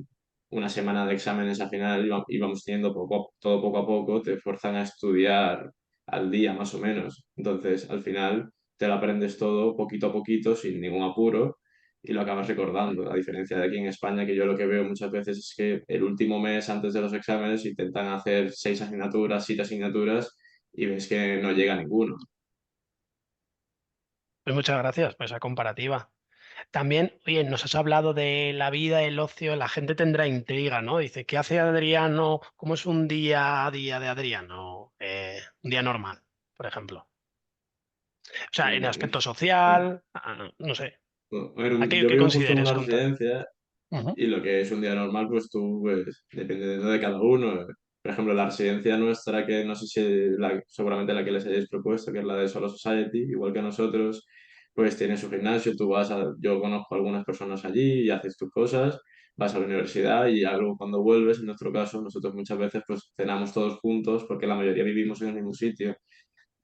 una semana de exámenes al final íbamos teniendo todo poco a poco, te fuerzan a estudiar al día más o menos. Entonces, al final te lo aprendes todo poquito a poquito, sin ningún apuro, y lo acabas recordando. A diferencia de aquí en España, que yo lo que veo muchas veces es que el último mes antes de los exámenes intentan hacer 6 asignaturas, 7 asignaturas, y ves que no llega a ninguno. Pues muchas gracias por esa comparativa. También, oye, nos has hablado de la vida, el ocio, la gente tendrá intriga, ¿no? Dice, ¿qué hace Adriano? ¿Cómo es un día a día de Adriano? Un día normal, por ejemplo. O sea, en aspecto social, no sé. A ver, ¿A qué, yo qué vivo justo en consideres una contar? residencia. Ujú. Y lo que es un día normal, pues tú, pues dependiendo de cada uno. Por ejemplo, la residencia nuestra, que no sé si seguramente la que les hayáis propuesto, que es la de Solo Society, igual que nosotros, pues tiene su gimnasio, yo conozco a algunas personas allí y haces tus cosas, vas a la universidad y algo cuando vuelves, en nuestro caso, nosotros muchas veces pues cenamos todos juntos porque la mayoría vivimos en el mismo sitio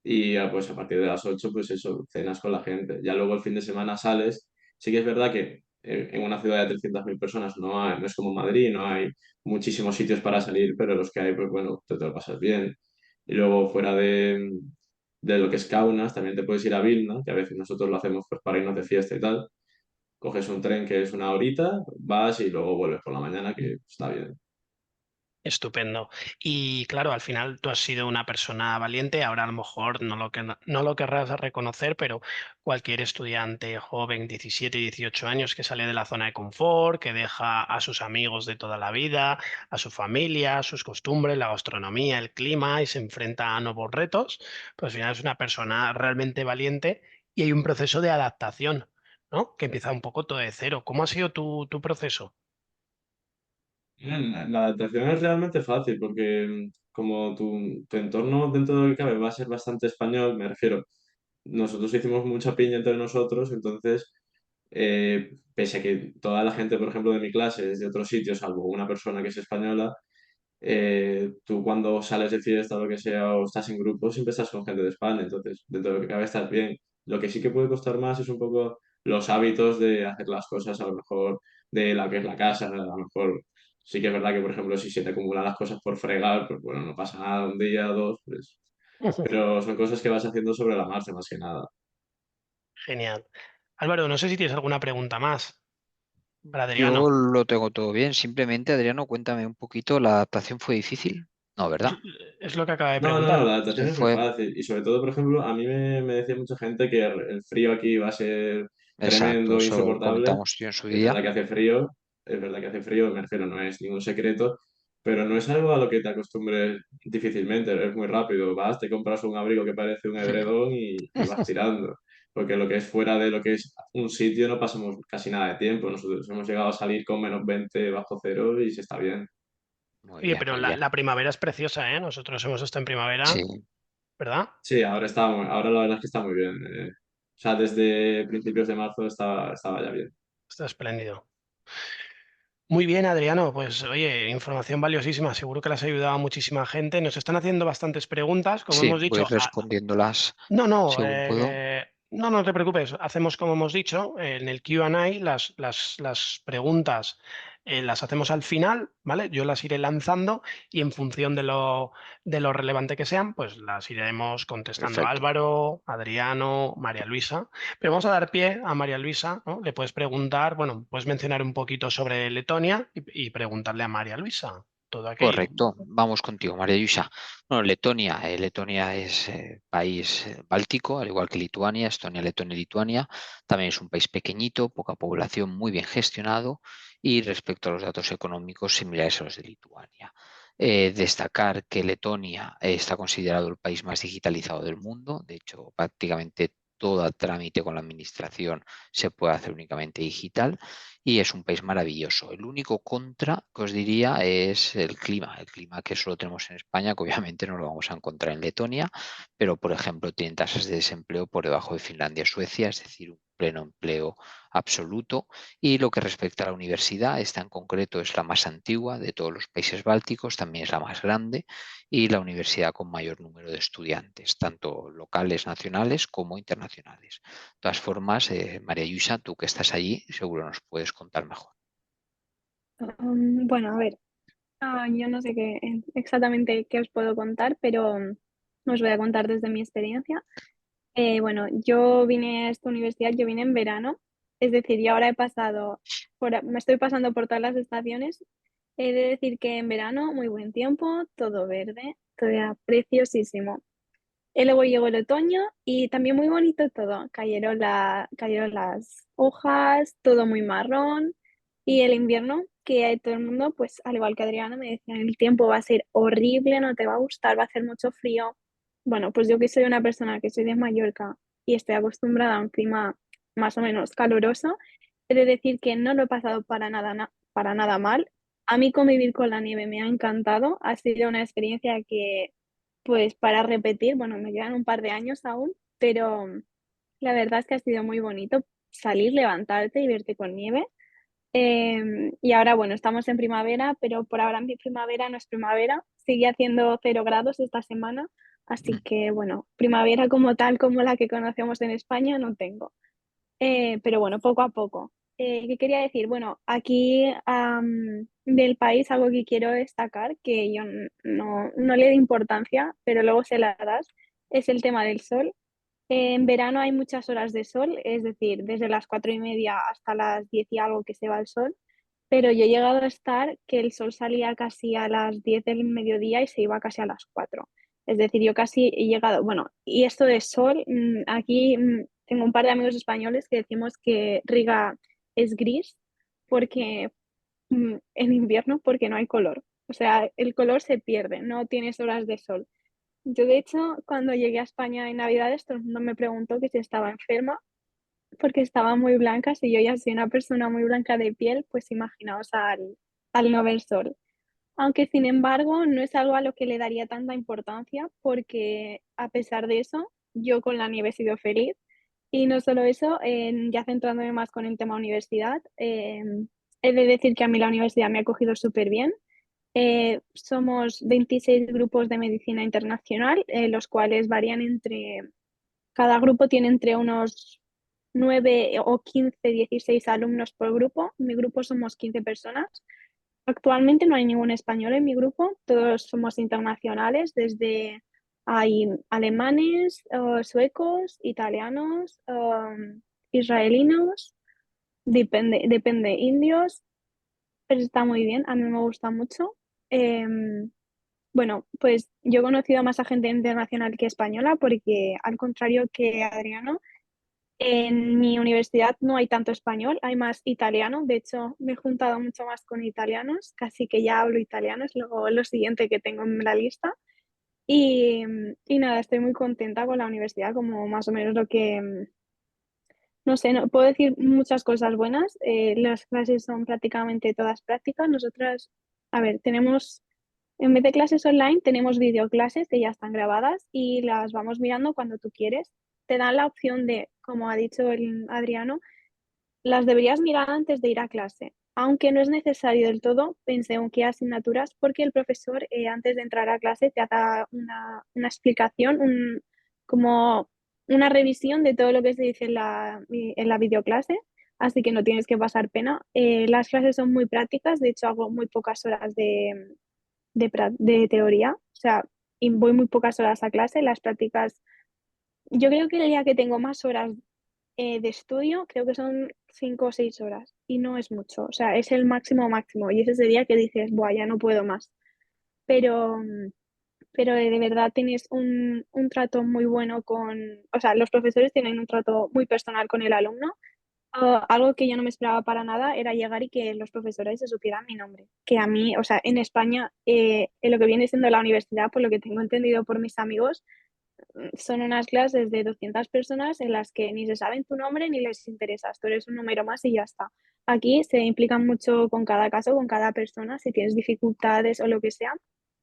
y pues a partir de las 8 pues eso, cenas con la gente. Ya luego el fin de semana sales. Sí que es verdad que en una ciudad de 300.000 personas no es como Madrid, no hay muchísimos sitios para salir, pero los que hay, pues bueno, te lo pasas bien. Y luego fuera de lo que es Kaunas, también te puedes ir a Vilna, que a veces nosotros lo hacemos pues para irnos de fiesta y tal. Coges un tren que es una horita, vas y luego vuelves por la mañana, que está bien. Estupendo. Y claro, al final tú has sido una persona valiente, ahora a lo mejor no lo querrás reconocer, pero cualquier estudiante joven, 17, 18 años, que sale de la zona de confort, que deja a sus amigos de toda la vida, a su familia, sus costumbres, la gastronomía, el clima y se enfrenta a nuevos retos, pues al final es una persona realmente valiente y hay un proceso de adaptación, ¿no? Que empieza un poco todo de cero. ¿Cómo ha sido tu proceso? La adaptación es realmente fácil porque como tu entorno dentro de lo que cabe va a ser bastante español, me refiero, nosotros hicimos mucha piña entre nosotros, entonces, pese a que toda la gente, por ejemplo, de mi clase es de otros sitios, salvo una persona que es española, tú cuando sales de fiesta o lo que sea o estás en grupo siempre estás con gente de España, entonces dentro de lo que cabe estás bien. Lo que sí que puede costar más es un poco los hábitos de hacer las cosas a lo mejor de la que es la casa, a lo mejor sí que es verdad que por ejemplo si se te acumulan las cosas por fregar, pues bueno, no pasa nada, un día, dos, pues... Pero son cosas que vas haciendo sobre la marcha más que nada. Genial. Álvaro, no sé si tienes alguna pregunta más para Yo Adriano. lo tengo todo bien. Simplemente, Adriano, cuéntame un poquito, ¿la adaptación fue difícil? No, Es, ¿verdad? es lo que acaba de No, no, no, preguntar. la Se adaptación es muy fue, fácil. Y sobre todo, por ejemplo, a mí me decía mucha gente que el frío aquí va a ser exacto, tremendo, eso insoportable. comentamos yo en su Es día. verdad que hace frío, es verdad que hace frío, me refiero, no es ningún secreto, pero no es algo a lo que te acostumbres difícilmente, es muy rápido. Vas, te compras un abrigo que parece un edredón y vas tirando. Porque lo que es fuera de lo que es un sitio no pasamos casi nada de tiempo. Nosotros hemos llegado a salir con -20 bajo cero y se está bien. Muy Oye, bien, pero muy bien. la primavera es preciosa, ¿eh? Nosotros hemos estado en primavera, Sí, ¿verdad? Sí, ahora la verdad es que está muy bien. O sea, desde principios de marzo estaba ya bien. Está espléndido. Muy bien, Adriano. Pues oye, información valiosísima. Seguro que les ha ayudado a muchísima gente. Nos están haciendo bastantes preguntas, como sí, hemos voy dicho. respondiéndolas No, no, según puedo. no, no te preocupes. Hacemos como hemos dicho, en el Q&A las preguntas las hacemos al final, ¿vale? Yo las iré lanzando y en función de lo relevante que sean, pues las iremos contestando a Perfecto. Álvaro, Adriano, María Luisa. Pero vamos a dar pie a María Luisa, ¿no? Le puedes preguntar, bueno, puedes mencionar un poquito sobre Letonia y preguntarle a María Luisa todo aquello. Correcto, vamos contigo, María Luisa. Bueno, Letonia, Letonia es país báltico, al igual que Lituania, Estonia, Letonia y Lituania. También es un país pequeñito, poca población, muy bien gestionado y respecto a los datos económicos similares a los de Lituania. Destacar que Letonia está considerado el país más digitalizado del mundo. De hecho, prácticamente todo trámite con la administración se puede hacer únicamente digital y es un país maravilloso. El único contra que os diría es el clima que solo tenemos en España, que obviamente no lo vamos a encontrar en Letonia, pero por ejemplo tienen tasas de desempleo por debajo de Finlandia y Suecia, es decir, un pleno empleo absoluto. Y lo que respecta a la universidad, esta en concreto es la más antigua de todos los países bálticos, también es la más grande y la universidad con mayor número de estudiantes, tanto locales, nacionales como internacionales. De todas formas, María Luisa, tú que estás allí, seguro nos puedes contar mejor. Bueno, a ver, yo no sé exactamente qué os puedo contar, pero os voy a contar desde mi experiencia. Bueno, yo vine a esta universidad, yo vine en verano, es decir, yo ahora me estoy pasando por todas las estaciones. He de decir que en verano, muy buen tiempo, todo verde, todo era preciosísimo. Y luego llegó el otoño y también muy bonito todo. Cayeron las hojas, todo muy marrón. Y el invierno, que todo el mundo, pues al igual que Adriana, me decían, el tiempo va a ser horrible, no te va a gustar, va a hacer mucho frío. Bueno, pues yo que soy una persona que soy de Mallorca y estoy acostumbrada a un clima más o menos caluroso, he de decir que no lo he pasado para nada mal. A mí convivir con la nieve me ha encantado, ha sido una experiencia que pues para repetir, bueno, me quedan un par de años aún, pero la verdad es que ha sido muy bonito salir, levantarte y verte con nieve. Y ahora, bueno, estamos en primavera, pero por ahora mi primavera no es primavera, sigue haciendo 0 grados esta semana, así que bueno, primavera como tal, como la que conocemos en España, no tengo. Pero bueno, poco a poco. ¿Qué quería decir? Bueno, aquí del país algo que quiero destacar, que yo no le doy importancia, pero luego se la das, es el tema del sol. En verano hay muchas horas de sol, es decir, desde las 4:30 hasta las 10 y algo que se va el sol, pero yo he llegado a estar que el sol salía casi a las 10 del mediodía y se iba casi a las 4. Es decir, yo casi he llegado, bueno, y esto de sol, aquí tengo un par de amigos españoles que decimos que Riga es gris porque en invierno porque no hay color. O sea, el color se pierde, no tienes horas de sol. Yo, de hecho, cuando llegué a España en Navidades, todo el mundo me preguntó que si estaba enferma porque estaba muy blanca. Si yo ya soy una persona muy blanca de piel, pues imaginaos al no ver sol. Aunque, sin embargo, no es algo a lo que le daría tanta importancia porque, a pesar de eso, yo con la nieve he sido feliz. Y no solo eso, ya centrándome más con el tema universidad, he de decir que a mí la universidad me ha acogido súper bien. Somos 26 grupos de medicina internacional, los cuales varían cada grupo tiene entre unos 9 o 15, 16 alumnos por grupo. En mi grupo somos 15 personas. Actualmente no hay ningún español en mi grupo, todos somos internacionales, hay alemanes, suecos, italianos, israelinos, depende, indios, pero está muy bien, a mí me gusta mucho. Em, bueno, pues yo he conocido a más a gente internacional que española porque, al contrario que Adriano, en mi universidad no hay tanto español, hay más italiano. De hecho, me he juntado mucho más con italianos, casi que ya hablo italiano, es lo siguiente que tengo en la lista. Y nada, estoy muy contenta con la universidad, como más o menos no sé, no puedo decir muchas cosas buenas. Las clases son prácticamente todas prácticas. Nosotras, a ver, en vez de clases online, tenemos videoclases que ya están grabadas y las vamos mirando cuando tú quieres. Te dan la opción de, como ha dicho el Adriano, las deberías mirar antes de ir a clase, aunque no es necesario del todo en según qué asignaturas, porque el profesor, antes de entrar a clase, te da una explicación, como una revisión de todo lo que se dice en la videoclase, así que no tienes que pasar pena. Las clases son muy prácticas, de hecho hago muy pocas horas de teoría, o sea, y voy muy pocas horas a clase, las prácticas, yo creo que el día que tengo más horas de estudio, creo que son 5 o 6 horas y no es mucho, o sea, es el máximo máximo y ese es el día que dices, buah, ya no puedo más. Pero, pero de verdad tienes un trato muy bueno o sea, los profesores tienen un trato muy personal con el alumno. Algo que yo no me esperaba para nada era llegar y que los profesores se supieran mi nombre. Que a mí, o sea, en España, en lo que viene siendo la universidad, por lo que tengo entendido por mis amigos, son unas clases de 200 personas en las que ni se saben tu nombre ni les interesas. Tú eres un número más y ya está. Aquí se implican mucho con cada caso, con cada persona, si tienes dificultades o lo que sea.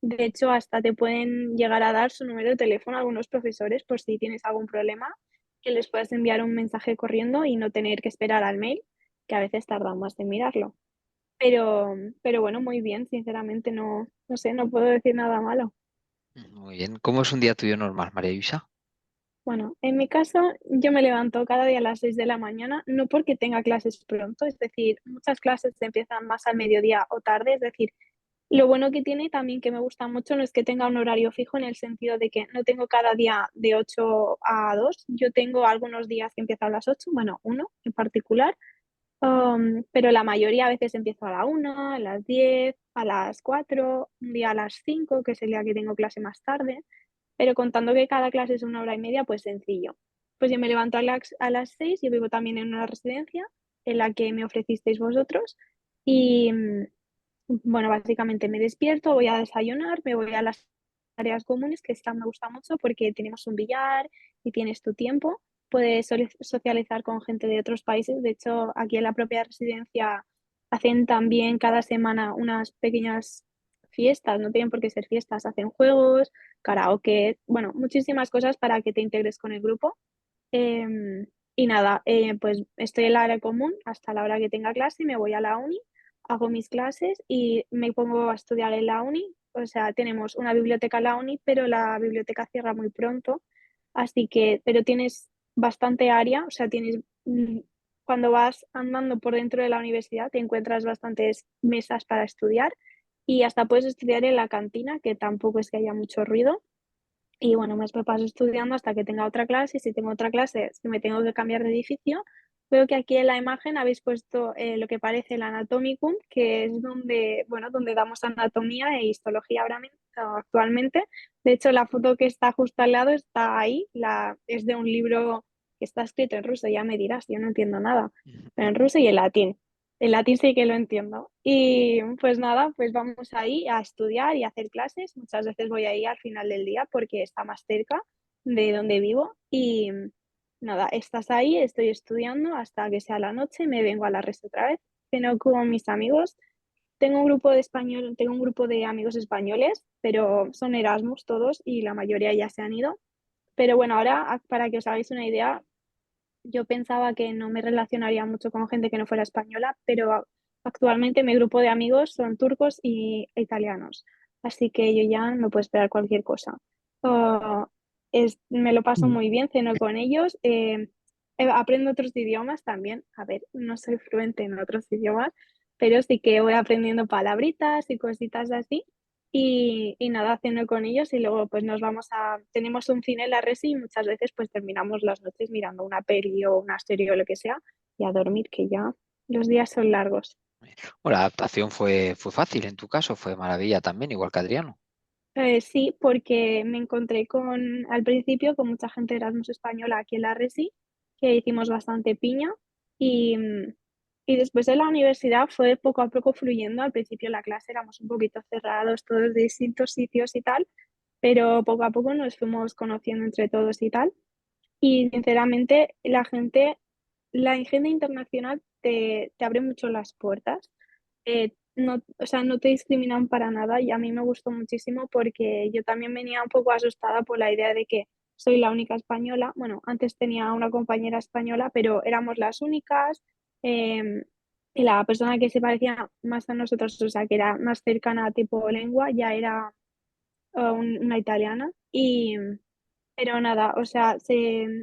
De hecho, hasta te pueden llegar a dar su número de teléfono a algunos profesores por si tienes algún problema, que les puedas enviar un mensaje corriendo y no tener que esperar al mail, que a veces tardan más en mirarlo. Pero bueno, muy bien, sinceramente no sé, no puedo decir nada malo. Muy bien. ¿Cómo es un día tuyo normal, María Luisa? Bueno, en mi caso, yo me levanto cada día a las 6 de la mañana, no porque tenga clases pronto, es decir, muchas clases empiezan más al mediodía o tarde, es decir, lo bueno que tiene también que me gusta mucho no es que tenga un horario fijo en el sentido de que no tengo cada día de 8 a 2, yo tengo algunos días que empiezo a las 8, bueno, uno en particular, pero la mayoría a veces empiezo a la 1, a las 10, a las 4, un día a las 5, que es el día que tengo clase más tarde. Pero contando que cada clase es 1 hora y media, pues sencillo. Pues yo me levanto a las 6, yo vivo también en una residencia en la que me ofrecisteis vosotros y bueno, básicamente me despierto, voy a desayunar, me voy a las áreas comunes, que esta me gusta mucho porque tenemos un billar y tienes tu tiempo, puedes socializar con gente de otros países. De hecho, aquí en la propia residencia hacen también cada semana unas pequeñas fiestas, no tienen por qué ser fiestas, hacen juegos, karaoke, bueno, muchísimas cosas para que te integres con el grupo. Y nada, pues estoy en la área común hasta la hora que tenga clase, me voy a la uni, hago mis clases y me pongo a estudiar en la uni. O sea, tenemos una biblioteca en la uni, pero la biblioteca cierra muy pronto, así que, pero tienes bastante área, o sea, cuando vas andando por dentro de la universidad te encuentras bastantes mesas para estudiar y hasta puedes estudiar en la cantina, que tampoco es que haya mucho ruido. Y bueno, me paso estudiando hasta que tenga otra clase. Y si tengo otra clase, si me tengo que cambiar de edificio, veo que aquí en la imagen habéis puesto lo que parece el Anatomicum, que es donde, bueno, donde damos anatomía e histología actualmente. De hecho, la foto que está justo al lado está ahí, es de un libro que está escrito en ruso, ya me dirás, yo no entiendo nada, pero en ruso y en latín. El latín sí que lo entiendo. Y pues nada, pues vamos ahí a estudiar y a hacer clases. Muchas veces voy ahí al final del día porque está más cerca de donde vivo. Y nada, estás ahí, estoy estudiando hasta que sea la noche, me vengo a la red otra vez, ceno con mis amigos. Tengo un grupo de amigos españoles, pero son Erasmus todos y la mayoría ya se han ido. Pero bueno, ahora para que os hagáis una idea, yo pensaba que no me relacionaría mucho con gente que no fuera española, pero actualmente mi grupo de amigos son turcos e italianos, así que yo ya no puedo esperar cualquier cosa. Ah, Me lo paso muy bien, ceno con ellos, aprendo otros idiomas también. A ver, no soy fluente en otros idiomas, pero sí que voy aprendiendo palabritas y cositas así. Y nada, ceno con ellos y luego pues tenemos un cine en la resi y muchas veces pues terminamos las noches mirando una peli o una serie o lo que sea y a dormir, que ya los días son largos. Bueno, la adaptación fue fácil en tu caso, fue maravilla también, igual que Adriano. Sí, porque me encontré al principio con mucha gente de Erasmus española aquí en la resi, que hicimos bastante piña y, y después de la universidad fue poco a poco fluyendo. Al principio la clase éramos un poquito cerrados, todos de distintos sitios y tal, pero poco a poco nos fuimos conociendo entre todos y tal. Y sinceramente, la gente internacional te abre mucho las puertas. No, o sea, no te discriminan para nada y a mí me gustó muchísimo porque yo también venía un poco asustada por la idea de que soy la única española. Bueno, antes tenía una compañera española, pero éramos las únicas. eh, y la persona que se parecía más a nosotros, o sea, que era más cercana a tipo lengua, ya era una italiana. Pero nada, o sea,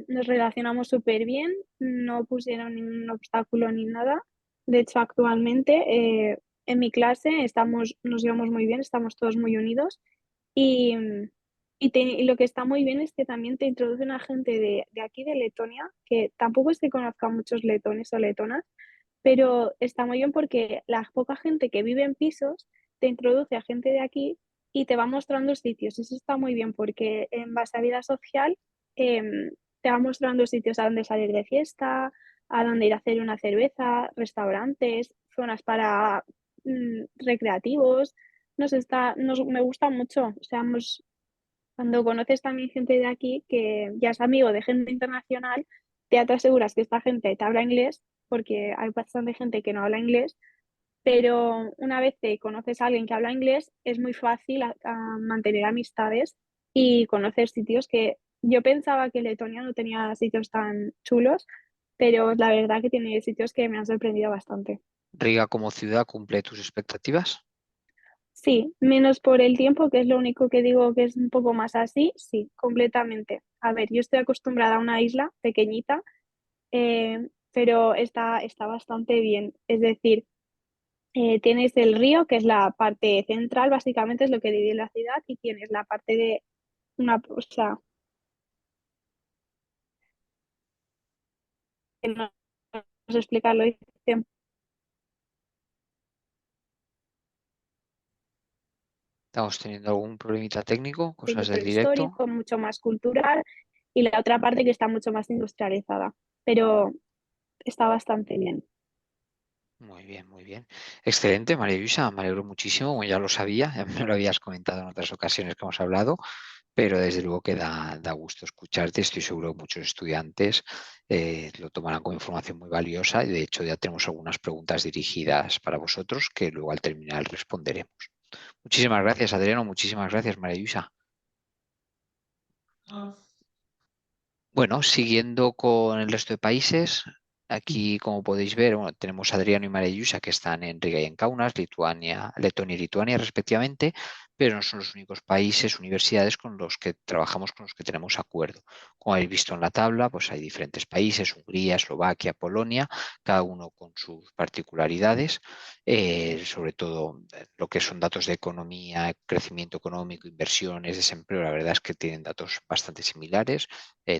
nos relacionamos súper bien, no pusieron ningún obstáculo ni nada. De hecho, actualmente en mi clase nos llevamos muy bien, estamos todos muy unidos y, y lo que está muy bien es que también te introducen a gente de aquí, de Letonia, que tampoco es que conozca muchos letones o letonas, pero está muy bien porque la poca gente que vive en pisos te introduce a gente de aquí y te va mostrando sitios. Eso está muy bien porque en base a vida social em, te va mostrando sitios a donde salir de fiesta, a donde ir a hacer una cerveza, restaurantes, zonas para recreativos. Me gusta mucho. O sea, cuando conoces también gente de aquí que ya es amigo de gente internacional, te aseguras que esta gente te habla inglés, porque hay bastante gente que no habla inglés, pero una vez que conoces a alguien que habla inglés, es muy fácil a mantener amistades y conocer sitios que yo pensaba que Letonia no tenía sitios tan chulos, pero la verdad que tiene sitios que me han sorprendido bastante. ¿Riga como ciudad cumple tus expectativas? Sí, menos por el tiempo, que es lo único que digo que es un poco más así, sí, completamente. A ver, yo estoy acostumbrada a una isla pequeñita, pero está bastante bien. Es decir, tienes el río, que es la parte central, básicamente es lo que divide la ciudad, y tienes la parte de o sea, que no sé explicarlo, dicen ¿Estamos teniendo algún problemita técnico? Cosas del directo. prehistórico, mucho más cultural, y la otra parte que está mucho más industrializada, pero está bastante bien. Muy bien, muy bien. Excelente, María Luisa, me alegro muchísimo, como ya lo sabía, ya me lo habías comentado en otras ocasiones que hemos hablado, pero desde luego que da gusto escucharte. Estoy seguro que muchos estudiantes lo tomarán como información muy valiosa y de hecho ya tenemos algunas preguntas dirigidas para vosotros que luego al terminar responderemos. Muchísimas gracias, Adriano, muchísimas gracias, María Luisa. Bueno, siguiendo con el resto de países, aquí como podéis ver, bueno, tenemos a Adriano y María Luisa que están en Riga y en Kaunas, Letonia y Lituania respectivamente, pero no son los únicos países, universidades con los que trabajamos, con los que tenemos acuerdo. Como habéis visto en la tabla, pues hay diferentes países, Hungría, Eslovaquia, Polonia, cada uno con sus particularidades, sobre todo lo que son datos de economía, crecimiento económico, inversiones, desempleo, la verdad es que tienen datos bastante similares,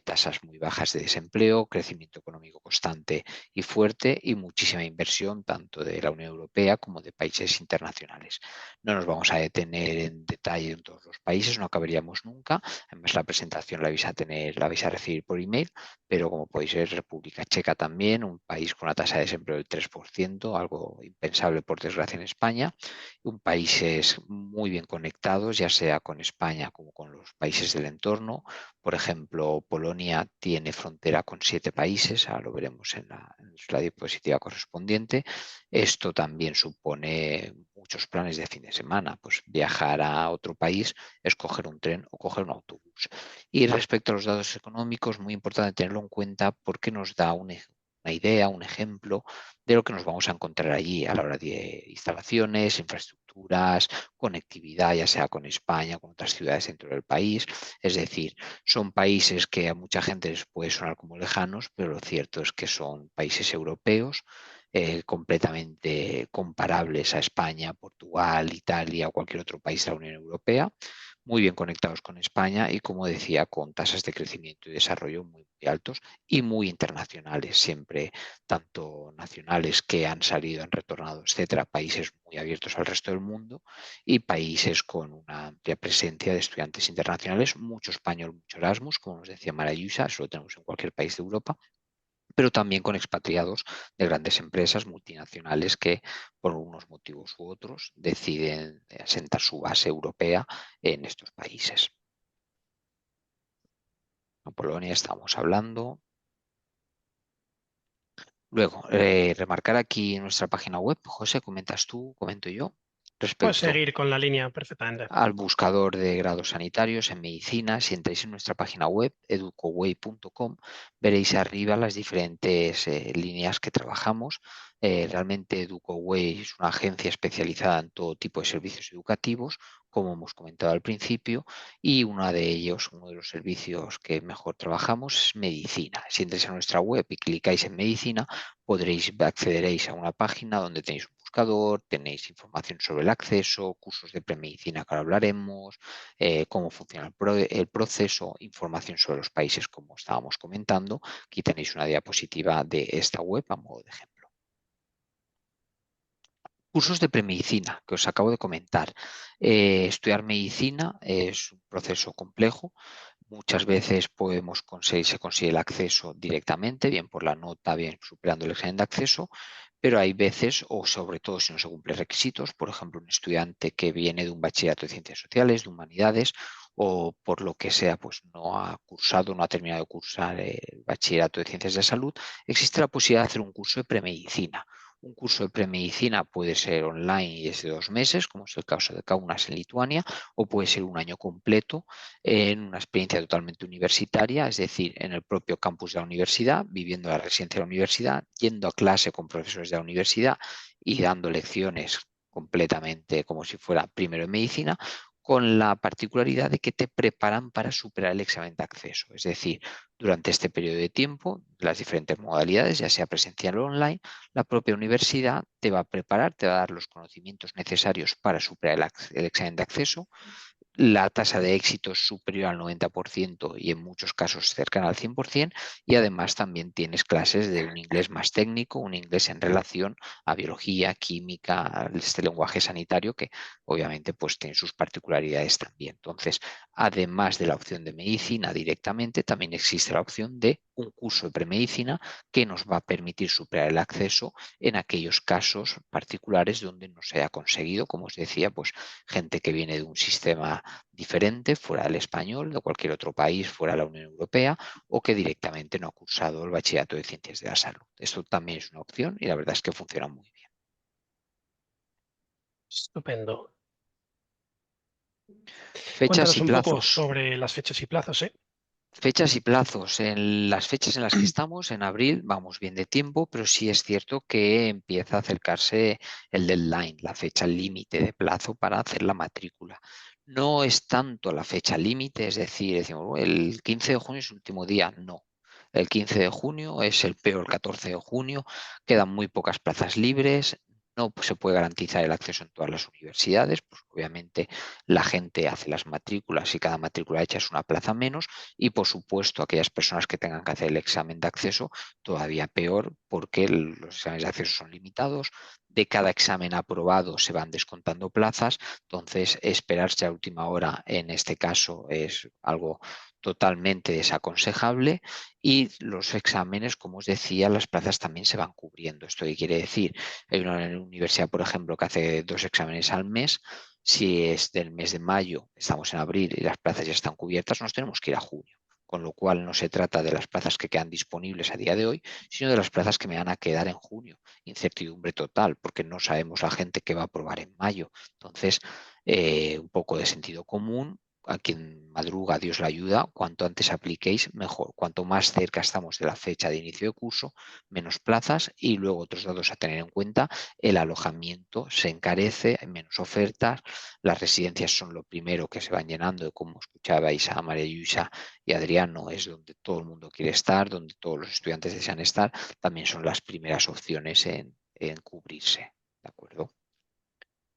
tasas muy bajas de desempleo, crecimiento económico constante y fuerte y muchísima inversión tanto de la Unión Europea como de países internacionales. No nos vamos a detener en detalle en todos los países, no acabaríamos nunca. Además, la presentación la vais a recibir por email, pero como podéis ver, República Checa también, un país con una tasa de desempleo del 3%, algo impensable por desgracia en España, países muy bien conectados, ya sea con España como con los países del entorno. Por ejemplo, Polonia tiene frontera con 7 países, ahora lo veremos en la diapositiva correspondiente. Esto también supone muchos planes de fin de semana, pues viajar a otro país, escoger un tren o coger un autobús. Y respecto a los datos económicos, muy importante tenerlo en cuenta porque nos da una idea, un ejemplo de lo que nos vamos a encontrar allí a la hora de instalaciones, infraestructuras, conectividad, ya sea con España, con otras ciudades dentro del país. Es decir, son países que a mucha gente les puede sonar como lejanos, pero lo cierto es que son países europeos completamente comparables a España, Portugal, Italia o cualquier otro país de la Unión Europea, muy bien conectados con España y, como decía, con tasas de crecimiento y desarrollo muy, muy altos y muy internacionales, siempre tanto nacionales que han salido, han retornado, etcétera, países muy abiertos al resto del mundo y países con una amplia presencia de estudiantes internacionales, mucho español, mucho Erasmus, como nos decía Mara Yusa, eso lo tenemos en cualquier país de Europa, pero también con expatriados de grandes empresas multinacionales que por unos motivos u otros deciden asentar su base europea en estos países. En Polonia estamos hablando. Luego, remarcar aquí nuestra página web. José, ¿comentas tú? ¿Comento yo? Puedes Respecto seguir con la línea perfectamente. al buscador de grados sanitarios en medicina, si entráis en nuestra página web educoway.com, veréis arriba las diferentes líneas que trabajamos. Realmente EducoWay es una agencia especializada en todo tipo de servicios educativos, como hemos comentado al principio, y uno de los servicios que mejor trabajamos es medicina. Si entráis a nuestra web y clicáis en medicina, accederéis a una página donde tenéis un buscador, tenéis información sobre el acceso, cursos de premedicina que ahora hablaremos, cómo funciona el proceso, información sobre los países como estábamos comentando. Aquí tenéis una diapositiva de esta web a modo de ejemplo. Cursos de premedicina que os acabo de comentar. Estudiar medicina es un proceso complejo. Muchas veces se consigue el acceso directamente, bien por la nota, bien superando el examen de acceso, pero hay veces, o sobre todo si no se cumplen requisitos, por ejemplo, un estudiante que viene de un bachillerato de ciencias sociales, de humanidades, o por lo que sea, pues no ha cursado, no ha terminado de cursar el bachillerato de ciencias de salud, existe la posibilidad de hacer un curso de premedicina. Un curso de premedicina puede ser online y es de 2 meses, como es el caso de Kaunas en Lituania, o puede ser un año completo en una experiencia totalmente universitaria, es decir, en el propio campus de la universidad, viviendo la residencia de la universidad, yendo a clase con profesores de la universidad y dando lecciones completamente como si fuera primero en medicina, con la particularidad de que te preparan para superar el examen de acceso. Es decir, durante este periodo de tiempo, las diferentes modalidades, ya sea presencial o online, la propia universidad te va a preparar, te va a dar los conocimientos necesarios para superar el examen de acceso. La tasa de éxito es superior al 90% y en muchos casos cercana al 100%, y además también tienes clases de un inglés más técnico, un inglés en relación a biología, química, este lenguaje sanitario que obviamente pues tiene sus particularidades también. Entonces, además de la opción de medicina directamente, también existe la opción de un curso de premedicina que nos va a permitir superar el acceso en aquellos casos particulares donde no se haya conseguido, como os decía, pues gente que viene de un sistema diferente, fuera del español, de cualquier otro país, fuera de la Unión Europea, o que directamente no ha cursado el bachillerato de ciencias de la salud. Esto también es una opción y la verdad es que funciona muy bien. Estupendo. Fechas Cuéntanos y un poco plazos. sobre las fechas y plazos, ¿eh? Fechas y plazos. En las fechas en las que estamos, en abril, vamos bien de tiempo, pero sí es cierto que empieza a acercarse el deadline, la fecha límite de plazo para hacer la matrícula. No es tanto la fecha límite, es decir, decimos, "Oh, el 15 de junio es el último día". No. El 15 de junio es el peor 14 de junio, quedan muy pocas plazas libres, no se puede garantizar el acceso en todas las universidades, pues obviamente la gente hace las matrículas y cada matrícula hecha es una plaza menos, y por supuesto aquellas personas que tengan que hacer el examen de acceso, todavía peor porque los exámenes de acceso son limitados, de cada examen aprobado se van descontando plazas, entonces esperarse a última hora en este caso es algo totalmente desaconsejable, y los exámenes, como os decía, las plazas también se van cubriendo. ¿Esto qué quiere decir? Hay una universidad, por ejemplo, que hace 2 exámenes al mes. Si es del mes de mayo, estamos en abril y las plazas ya están cubiertas, nos tenemos que ir a junio. Con lo cual no se trata de las plazas que quedan disponibles a día de hoy, sino de las plazas que me van a quedar en junio. Incertidumbre total, porque no sabemos la gente que va a aprobar en mayo. Entonces, un poco de sentido común. A quien madruga, Dios la ayuda. Cuanto antes apliquéis, mejor. Cuanto más cerca estamos de la fecha de inicio de curso, menos plazas. Y luego otros datos a tener en cuenta: el alojamiento se encarece, hay menos ofertas, las residencias son lo primero que se van llenando, como escuchabais a María Luisa y Adriano, es donde todo el mundo quiere estar, donde todos los estudiantes desean estar, también son las primeras opciones en cubrirse. ¿De acuerdo?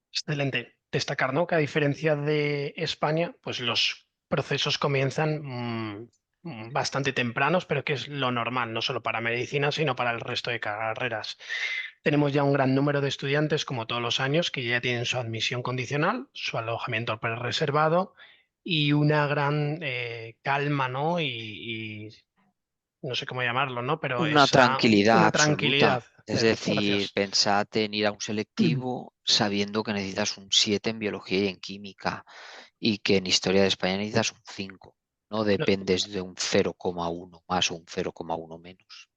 Excelente. Destacar, ¿no?, que a diferencia de España, pues los procesos comienzan bastante tempranos, pero que es lo normal, no solo para medicina, sino para el resto de carreras. Tenemos ya un gran número de estudiantes, como todos los años, que ya tienen su admisión condicional, su alojamiento reservado y una gran calma, ¿no? Y no sé cómo llamarlo, ¿no? Pero Una tranquilidad una absoluta. tranquilidad. Es decir, Gracias. pensad en ir a un selectivo sabiendo que necesitas un 7 en biología y en química, y que en historia de España necesitas un 5. No No, dependes de un 0,1 más o un 0,1 menos.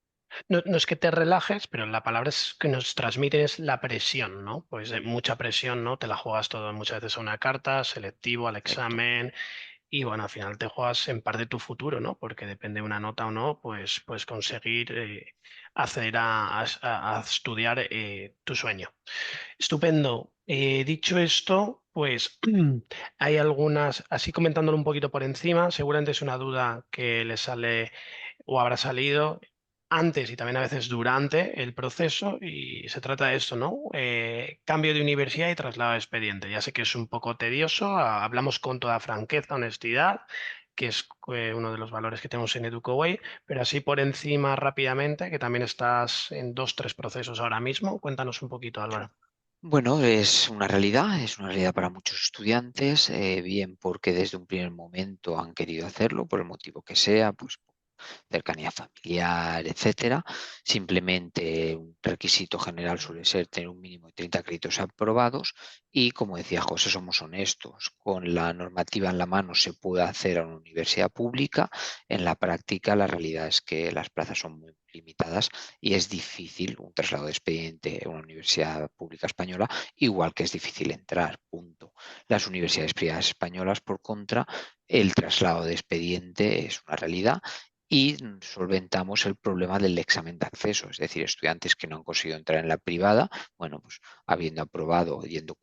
no es que te relajes, pero la palabra es que nos transmite es la presión, ¿no? Pues de mucha presión, ¿no? Te la juegas todo muchas veces a una carta, selectivo, al Correcto. examen, y bueno, al final te juegas en parte tu futuro, ¿no? Porque depende de una nota o no, pues puedes conseguir acceder a estudiar tu sueño. Estupendo. Dicho esto, Pues hay algunas, así comentándolo un poquito por encima, seguramente es una duda que les sale o habrá salido antes y también a veces durante el proceso y se trata de esto, ¿no? Cambio de universidad y traslado de expediente. Ya sé que es un poco tedioso, hablamos con toda franqueza, honestidad, que es uno de los valores que tenemos en EducoWay, pero así por encima rápidamente, que también estás en 2, 3 procesos ahora mismo, cuéntanos un poquito, Álvaro. Bueno, es una realidad para muchos estudiantes, bien porque desde un primer momento han querido hacerlo, por el motivo que sea, pues cercanía familiar, etcétera. Simplemente un requisito general suele ser tener un mínimo de 30 créditos aprobados y, como decía José, somos honestos. Con la normativa en la mano se puede hacer a una universidad pública. En la práctica, la realidad es que las plazas son muy limitadas y es difícil un traslado de expediente a una universidad pública española, igual que es difícil entrar, punto. Las universidades privadas españolas, por contra, el traslado de expediente es una realidad y solventamos el problema del examen de acceso, es decir, estudiantes que no han conseguido entrar en la privada, bueno, pues habiendo aprobado, yendo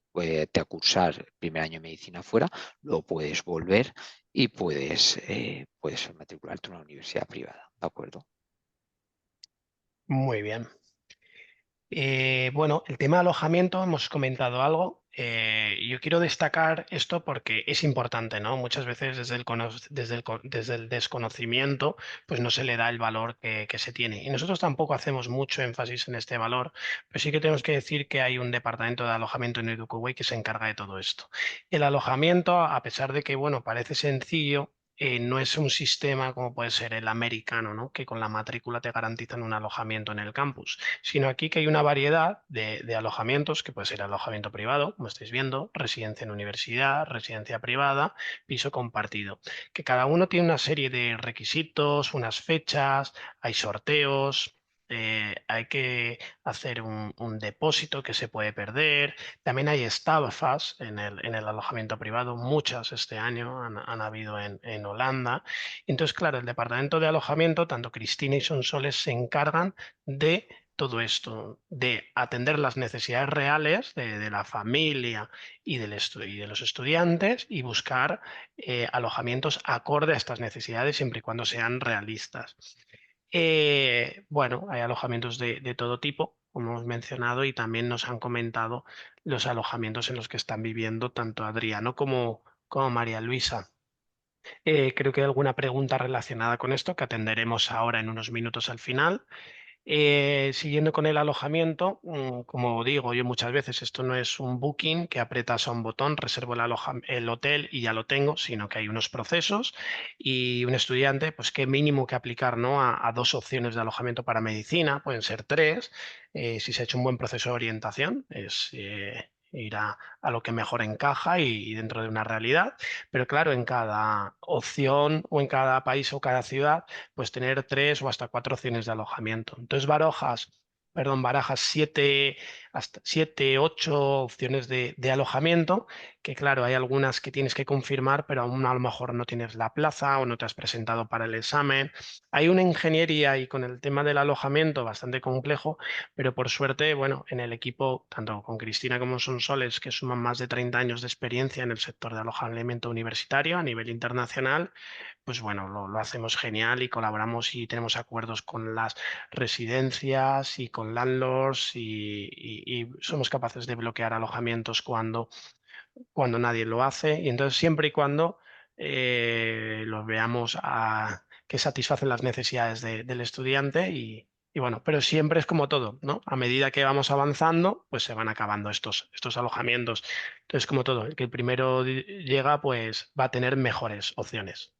a cursar el primer año de medicina fuera, luego puedes volver y puedes matricularte en una universidad privada, ¿de acuerdo? Muy bien. Bueno, el tema de alojamiento, hemos comentado algo. Yo quiero destacar esto porque es importante, ¿no? Muchas veces desde el desconocimiento, pues no se le da el valor que se tiene. Y nosotros tampoco hacemos mucho énfasis en este valor, pero sí que tenemos que decir que hay un departamento de alojamiento en EducoWay que se encarga de todo esto. El alojamiento, a pesar de que, bueno, parece sencillo, no es un sistema como puede ser el americano, ¿no? Que con la matrícula te garantizan un alojamiento en el campus, sino aquí que hay una variedad de alojamientos, que puede ser alojamiento privado, como estáis viendo, residencia en universidad, residencia privada, piso compartido, que cada uno tiene una serie de requisitos, unas fechas, hay sorteos. Hay que hacer un depósito que se puede perder. También hay estafas en el alojamiento privado, muchas este año han habido en Holanda. Entonces, claro, el departamento de alojamiento, tanto Cristina y Sonsoles se encargan de todo esto, de atender las necesidades reales de la familia y de los estudiantes y buscar alojamientos acorde a estas necesidades siempre y cuando sean realistas. Bueno, hay alojamientos de todo tipo, como hemos mencionado, y también nos han comentado los alojamientos en los que están viviendo tanto Adriano como María Luisa. Creo que hay alguna pregunta relacionada con esto que atenderemos ahora en unos minutos al final. Siguiendo con el alojamiento, como digo yo muchas veces, esto no es un booking que apretas a un botón, reservo el hotel y ya lo tengo, sino que hay unos procesos y un estudiante, pues qué mínimo que aplicar, ¿no? A 2 opciones de alojamiento para medicina, pueden ser 3, si se ha hecho un buen proceso de orientación, es ir a lo que mejor encaja y dentro de una realidad, pero claro, en cada opción o en cada país o cada ciudad pues tener 3 o hasta 4 opciones de alojamiento. Entonces barajas 7, 8 opciones de alojamiento, que claro, hay algunas que tienes que confirmar, pero aún a lo mejor no tienes la plaza o no te has presentado para el examen. Hay una ingeniería ahí con el tema del alojamiento bastante complejo, pero por suerte, bueno, en el equipo, tanto con Cristina como Sonsoles, que suman más de 30 años de experiencia en el sector de alojamiento universitario a nivel internacional, pues bueno, lo hacemos genial y colaboramos y tenemos acuerdos con las residencias y con landlords y somos capaces de bloquear alojamientos cuando nadie lo hace y entonces siempre y cuando los veamos que satisfacen las necesidades del estudiante y bueno, pero siempre es como todo, ¿no? A medida que vamos avanzando, pues se van acabando estos alojamientos. Entonces, como todo, el que el primero llega, pues va a tener mejores opciones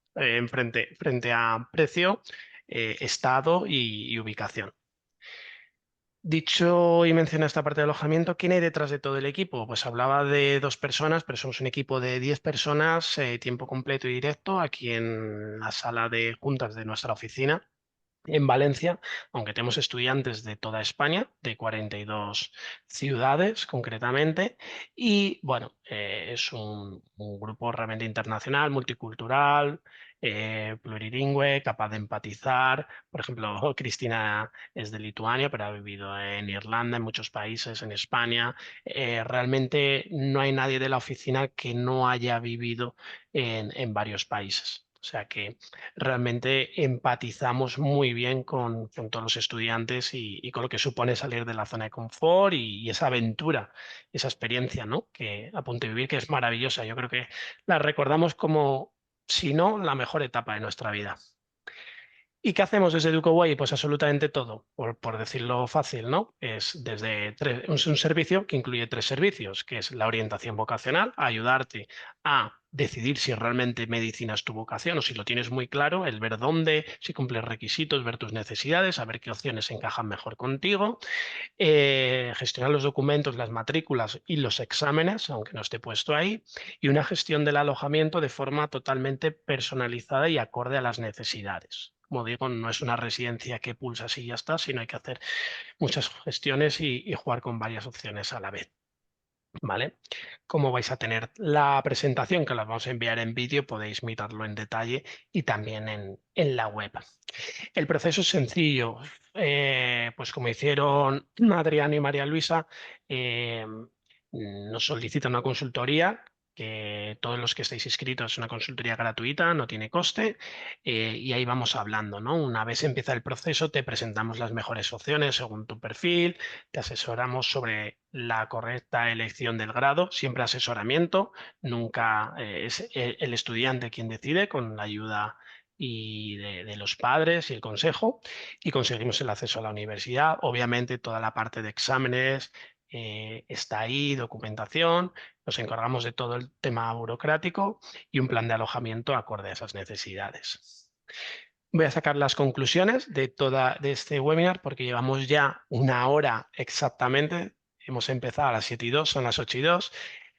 frente a precio, estado y ubicación. Dicho y mencionado esta parte de alojamiento, ¿quién hay detrás de todo el equipo? Pues hablaba de 2 personas, pero somos un equipo de 10 personas, tiempo completo y directo, aquí en la sala de juntas de nuestra oficina en Valencia, aunque tenemos estudiantes de toda España, de 42 ciudades concretamente, y bueno, es un grupo realmente internacional, multicultural, plurilingüe, capaz de empatizar. Por ejemplo, Cristina es de Lituania, pero ha vivido en Irlanda, en muchos países, en España. Realmente no hay nadie de la oficina que no haya vivido en varios países. O sea que realmente empatizamos muy bien con todos los estudiantes y con lo que supone salir de la zona de confort y esa aventura, esa experiencia, ¿no? Que a punto de vivir, que es maravillosa. Yo creo que la recordamos como, si no, la mejor etapa de nuestra vida. ¿Y qué hacemos desde EducoWay? Pues absolutamente todo, por decirlo fácil, ¿no? Es desde un servicio que incluye 3 servicios, que es la orientación vocacional, ayudarte a decidir si realmente medicina es tu vocación o si lo tienes muy claro, el ver dónde, si cumples requisitos, ver tus necesidades, saber qué opciones encajan mejor contigo, gestionar los documentos, las matrículas y los exámenes, aunque no esté puesto ahí, y una gestión del alojamiento de forma totalmente personalizada y acorde a las necesidades. Como digo, no es una residencia que pulsas y ya está, sino hay que hacer muchas gestiones y jugar con varias opciones a la vez. ¿Vale? Como vais a tener la presentación, que la vamos a enviar en vídeo, podéis mirarlo en detalle y también en la web. El proceso es sencillo, pues como hicieron Adrián y María Luisa, nos solicitan una consultoría, que todos los que estáis inscritos es una consultoría gratuita, no tiene coste, y ahí vamos hablando, ¿no? Una vez empieza el proceso, te presentamos las mejores opciones según tu perfil, te asesoramos sobre la correcta elección del grado, siempre asesoramiento, nunca es el estudiante quien decide con la ayuda y de los padres y el consejo, y conseguimos el acceso a la universidad. Obviamente toda la parte de exámenes está ahí, documentación, nos encargamos de todo el tema burocrático y un plan de alojamiento acorde a esas necesidades. Voy a sacar las conclusiones de este webinar porque llevamos ya 1 hora exactamente. Hemos empezado a las 7:02, son las 8:02.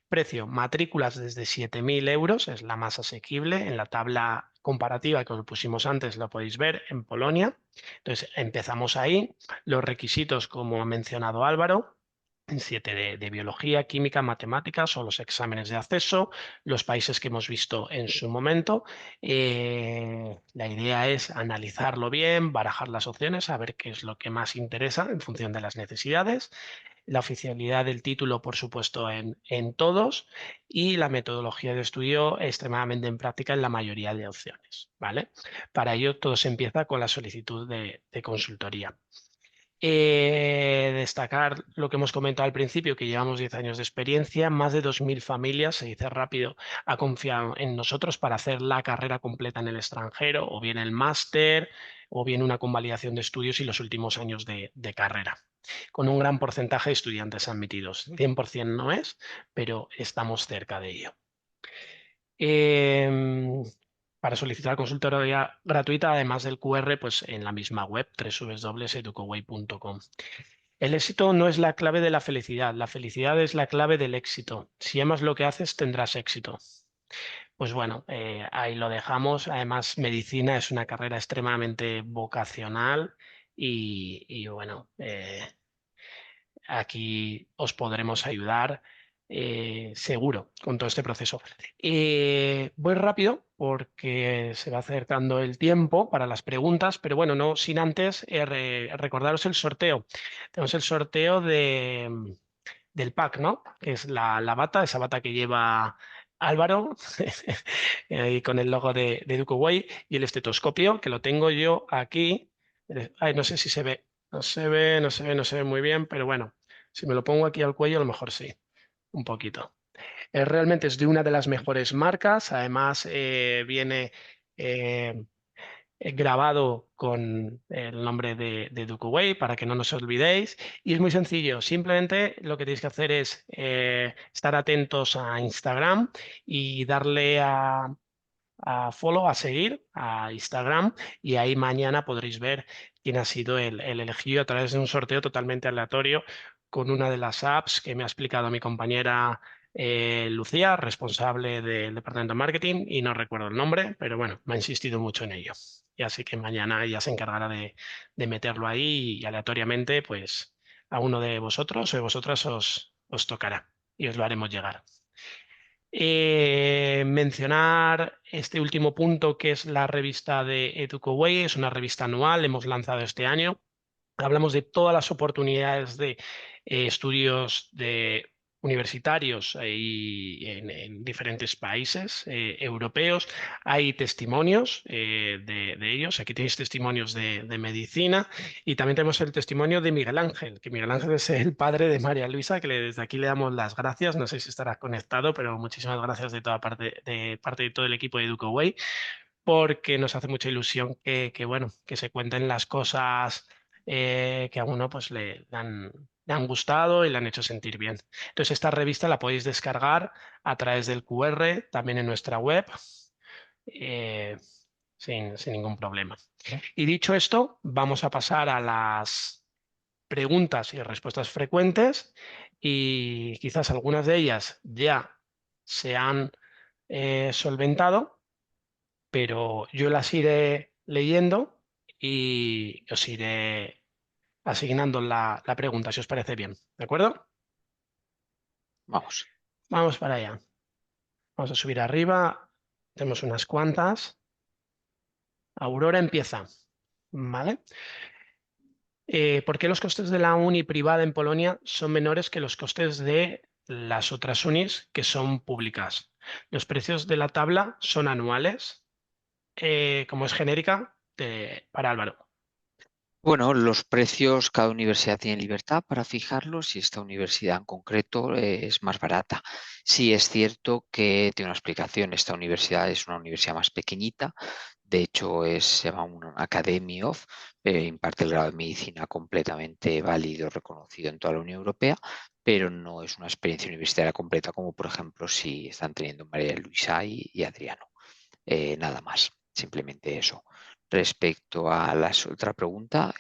Precio, matrículas desde 7.000 euros, es la más asequible. En la tabla comparativa que os pusimos antes lo podéis ver en Polonia. Entonces empezamos ahí. Los requisitos, como ha mencionado Álvaro, 7 de biología, química, matemáticas o los exámenes de acceso, los países que hemos visto en su momento. La idea es analizarlo bien, barajar las opciones, saber qué es lo que más interesa en función de las necesidades, la oficialidad del título, por supuesto, en todos, y la metodología de estudio extremadamente en práctica en la mayoría de opciones, ¿vale? Para ello, todo se empieza con la solicitud de consultoría. Destacar lo que hemos comentado al principio, que llevamos 10 años de experiencia, más de 2.000 familias, se dice rápido, ha confiado en nosotros para hacer la carrera completa en el extranjero, o bien el máster, o bien una convalidación de estudios y los últimos años de carrera, con un gran porcentaje de estudiantes admitidos. 100% no es, pero estamos cerca de ello. Para solicitar consultoría gratuita, además del QR, pues en la misma web, www.educoway.com. El éxito no es la clave de la felicidad es la clave del éxito. Si amas lo que haces, tendrás éxito. Pues bueno, ahí lo dejamos. Además, medicina es una carrera extremadamente vocacional y bueno, aquí os podremos ayudar seguro con todo este proceso. Voy rápido porque se va acercando el tiempo para las preguntas, pero bueno, no sin antes recordaros el sorteo. Tenemos el sorteo del pack, ¿no? Que es la bata, esa bata que lleva Álvaro, ahí con el logo de EducoWay, y el estetoscopio, que lo tengo yo aquí. Ay, no sé si se ve. No se ve muy bien, pero bueno, si me lo pongo aquí al cuello, a lo mejor sí, un poquito. Realmente es de una de las mejores marcas, además viene grabado con el nombre de EducoWay para que no nos olvidéis, y es muy sencillo, simplemente lo que tenéis que hacer es estar atentos a Instagram y darle a follow, a seguir a Instagram, y ahí mañana podréis ver quién ha sido el elegido a través de un sorteo totalmente aleatorio con una de las apps que me ha explicado mi compañera Lucía, responsable del departamento de marketing, y no recuerdo el nombre, pero bueno, me ha insistido mucho en ello. Y así que mañana ella se encargará de meterlo ahí y aleatoriamente pues a uno de vosotros o de vosotras os tocará y os lo haremos llegar. Mencionar este último punto, que es la revista de EducoWay. Es una revista anual, hemos lanzado este año. Hablamos de todas las oportunidades de estudios universitarios y en diferentes países europeos. Hay testimonios de ellos. Aquí tenéis testimonios de medicina, y también tenemos el testimonio de Miguel Ángel, que Miguel Ángel es el padre de María Luisa, que desde aquí le damos las gracias. No sé si estará conectado, pero muchísimas gracias de parte de todo el equipo de EducoWay, porque nos hace mucha ilusión bueno, que se cuenten las cosas que a uno pues le han gustado y le han hecho sentir bien. Entonces, esta revista la podéis descargar a través del QR, también en nuestra web, eh, sin ningún problema. Y dicho esto, vamos a pasar a las preguntas y respuestas frecuentes, y quizás algunas de ellas ya se han solventado, pero yo las iré leyendo y os iré asignando la pregunta, si os parece bien. ¿De acuerdo? Vamos. Vamos para allá. Vamos a subir arriba. Tenemos unas cuantas. Aurora empieza. ¿Vale? ¿Por qué los costes de la uni privada en Polonia son menores que los costes de las otras unis que son públicas? Los precios de la tabla son anuales. Como es genérica, para Álvaro. Bueno, los precios, cada universidad tiene libertad para fijarlos y esta universidad en concreto es más barata. Sí es cierto que tiene una explicación. Esta universidad es una universidad más pequeñita. De hecho, se llama un Academy of, imparte el grado de medicina completamente válido, reconocido en toda la Unión Europea, pero no es una experiencia universitaria completa como, por ejemplo, si están teniendo María Luisa y Adriano. Nada más, simplemente eso. Respecto a la otra pregunta,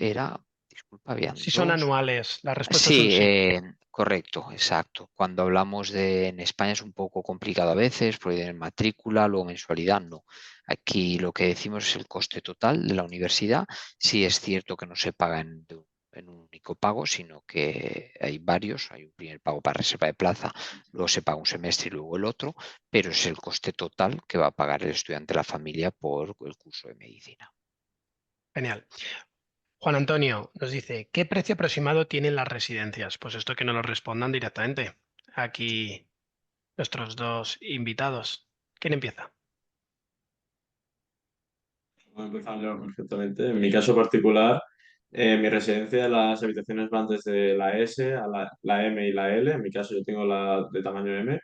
disculpa, habían Si son dos. anuales, la respuesta es un Sí, sí. correcto, exacto. Cuando hablamos en España es un poco complicado a veces, porque tienen matrícula, luego mensualidad, no. Aquí lo que decimos es el coste total de la universidad. Sí es cierto que no se paga en un único pago, sino que hay varios. Hay un primer pago para reserva de plaza, luego se paga un semestre y luego el otro, pero es el coste total que va a pagar el estudiante, la familia, por el curso de medicina. Genial. Juan Antonio nos dice, ¿qué precio aproximado tienen las residencias? Pues esto que nos lo respondan directamente. Aquí nuestros dos invitados. ¿Quién empieza? Puedo empezar yo perfectamente. En mi caso particular, mi residencia, las habitaciones van desde la S a la M y la L. En mi caso yo tengo la de tamaño M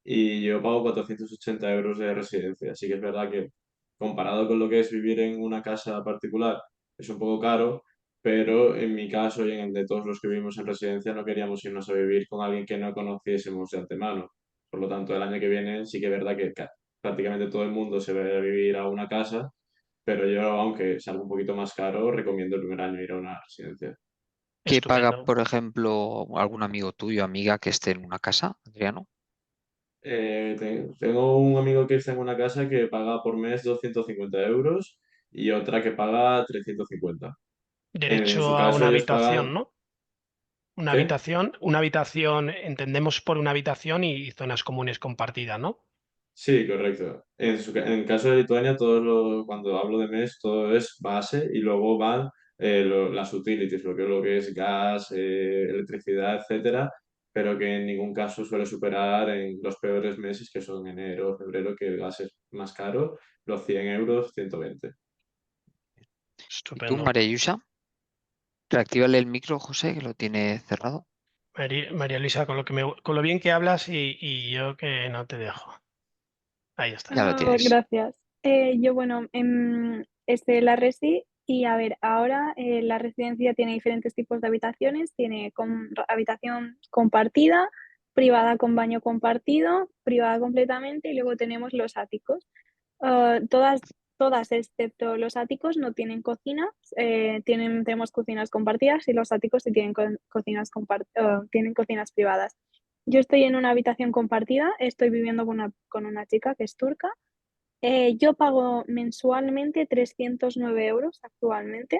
y yo pago 480 euros de residencia. Así que es verdad que comparado con lo que es vivir en una casa particular es un poco caro, pero en mi caso y en el de todos los que vivimos en residencia no queríamos irnos a vivir con alguien que no conociésemos de antemano. Por lo tanto, el año que viene sí que es verdad que prácticamente todo el mundo se va a vivir a una casa, pero yo, aunque salga un poquito más caro, recomiendo el primer año ir a una residencia. ¿Qué paga, Estupendo. por ejemplo, algún amigo tuyo, amiga que esté en una casa, Adriano? Tengo un amigo que está en una casa que paga por mes 250 euros y otra que paga 350. En su Derecho a caso una ellos pagan... habitación, ¿no? ¿Qué? Una habitación, entendemos por una habitación y zonas comunes compartidas, ¿no? Sí, correcto. En caso de Lituania, cuando hablo de mes, todo es base y luego van las utilities, lo que es gas, electricidad, etcétera, pero que en ningún caso suele superar en los peores meses, que son enero, febrero, que el gas es más caro, los 100 euros, 120. ¿Y tú, Estupendo. María Yusa? Reactívale el micro, José, que lo tiene cerrado. María Luisa, con lo bien que hablas y yo que no te dejo. Ahí Ya estás. lo Ah, tienes. gracias. Yo, bueno, la Resi y a ver, ahora la residencia tiene diferentes tipos de habitaciones. Tiene habitación compartida, privada con baño compartido, privada completamente y luego tenemos los áticos. Todas excepto los áticos no tienen cocina, tenemos cocinas compartidas y los áticos sí tienen tienen cocinas privadas. Yo estoy en una habitación compartida, estoy viviendo con una chica que es turca. Yo pago mensualmente 309 euros actualmente.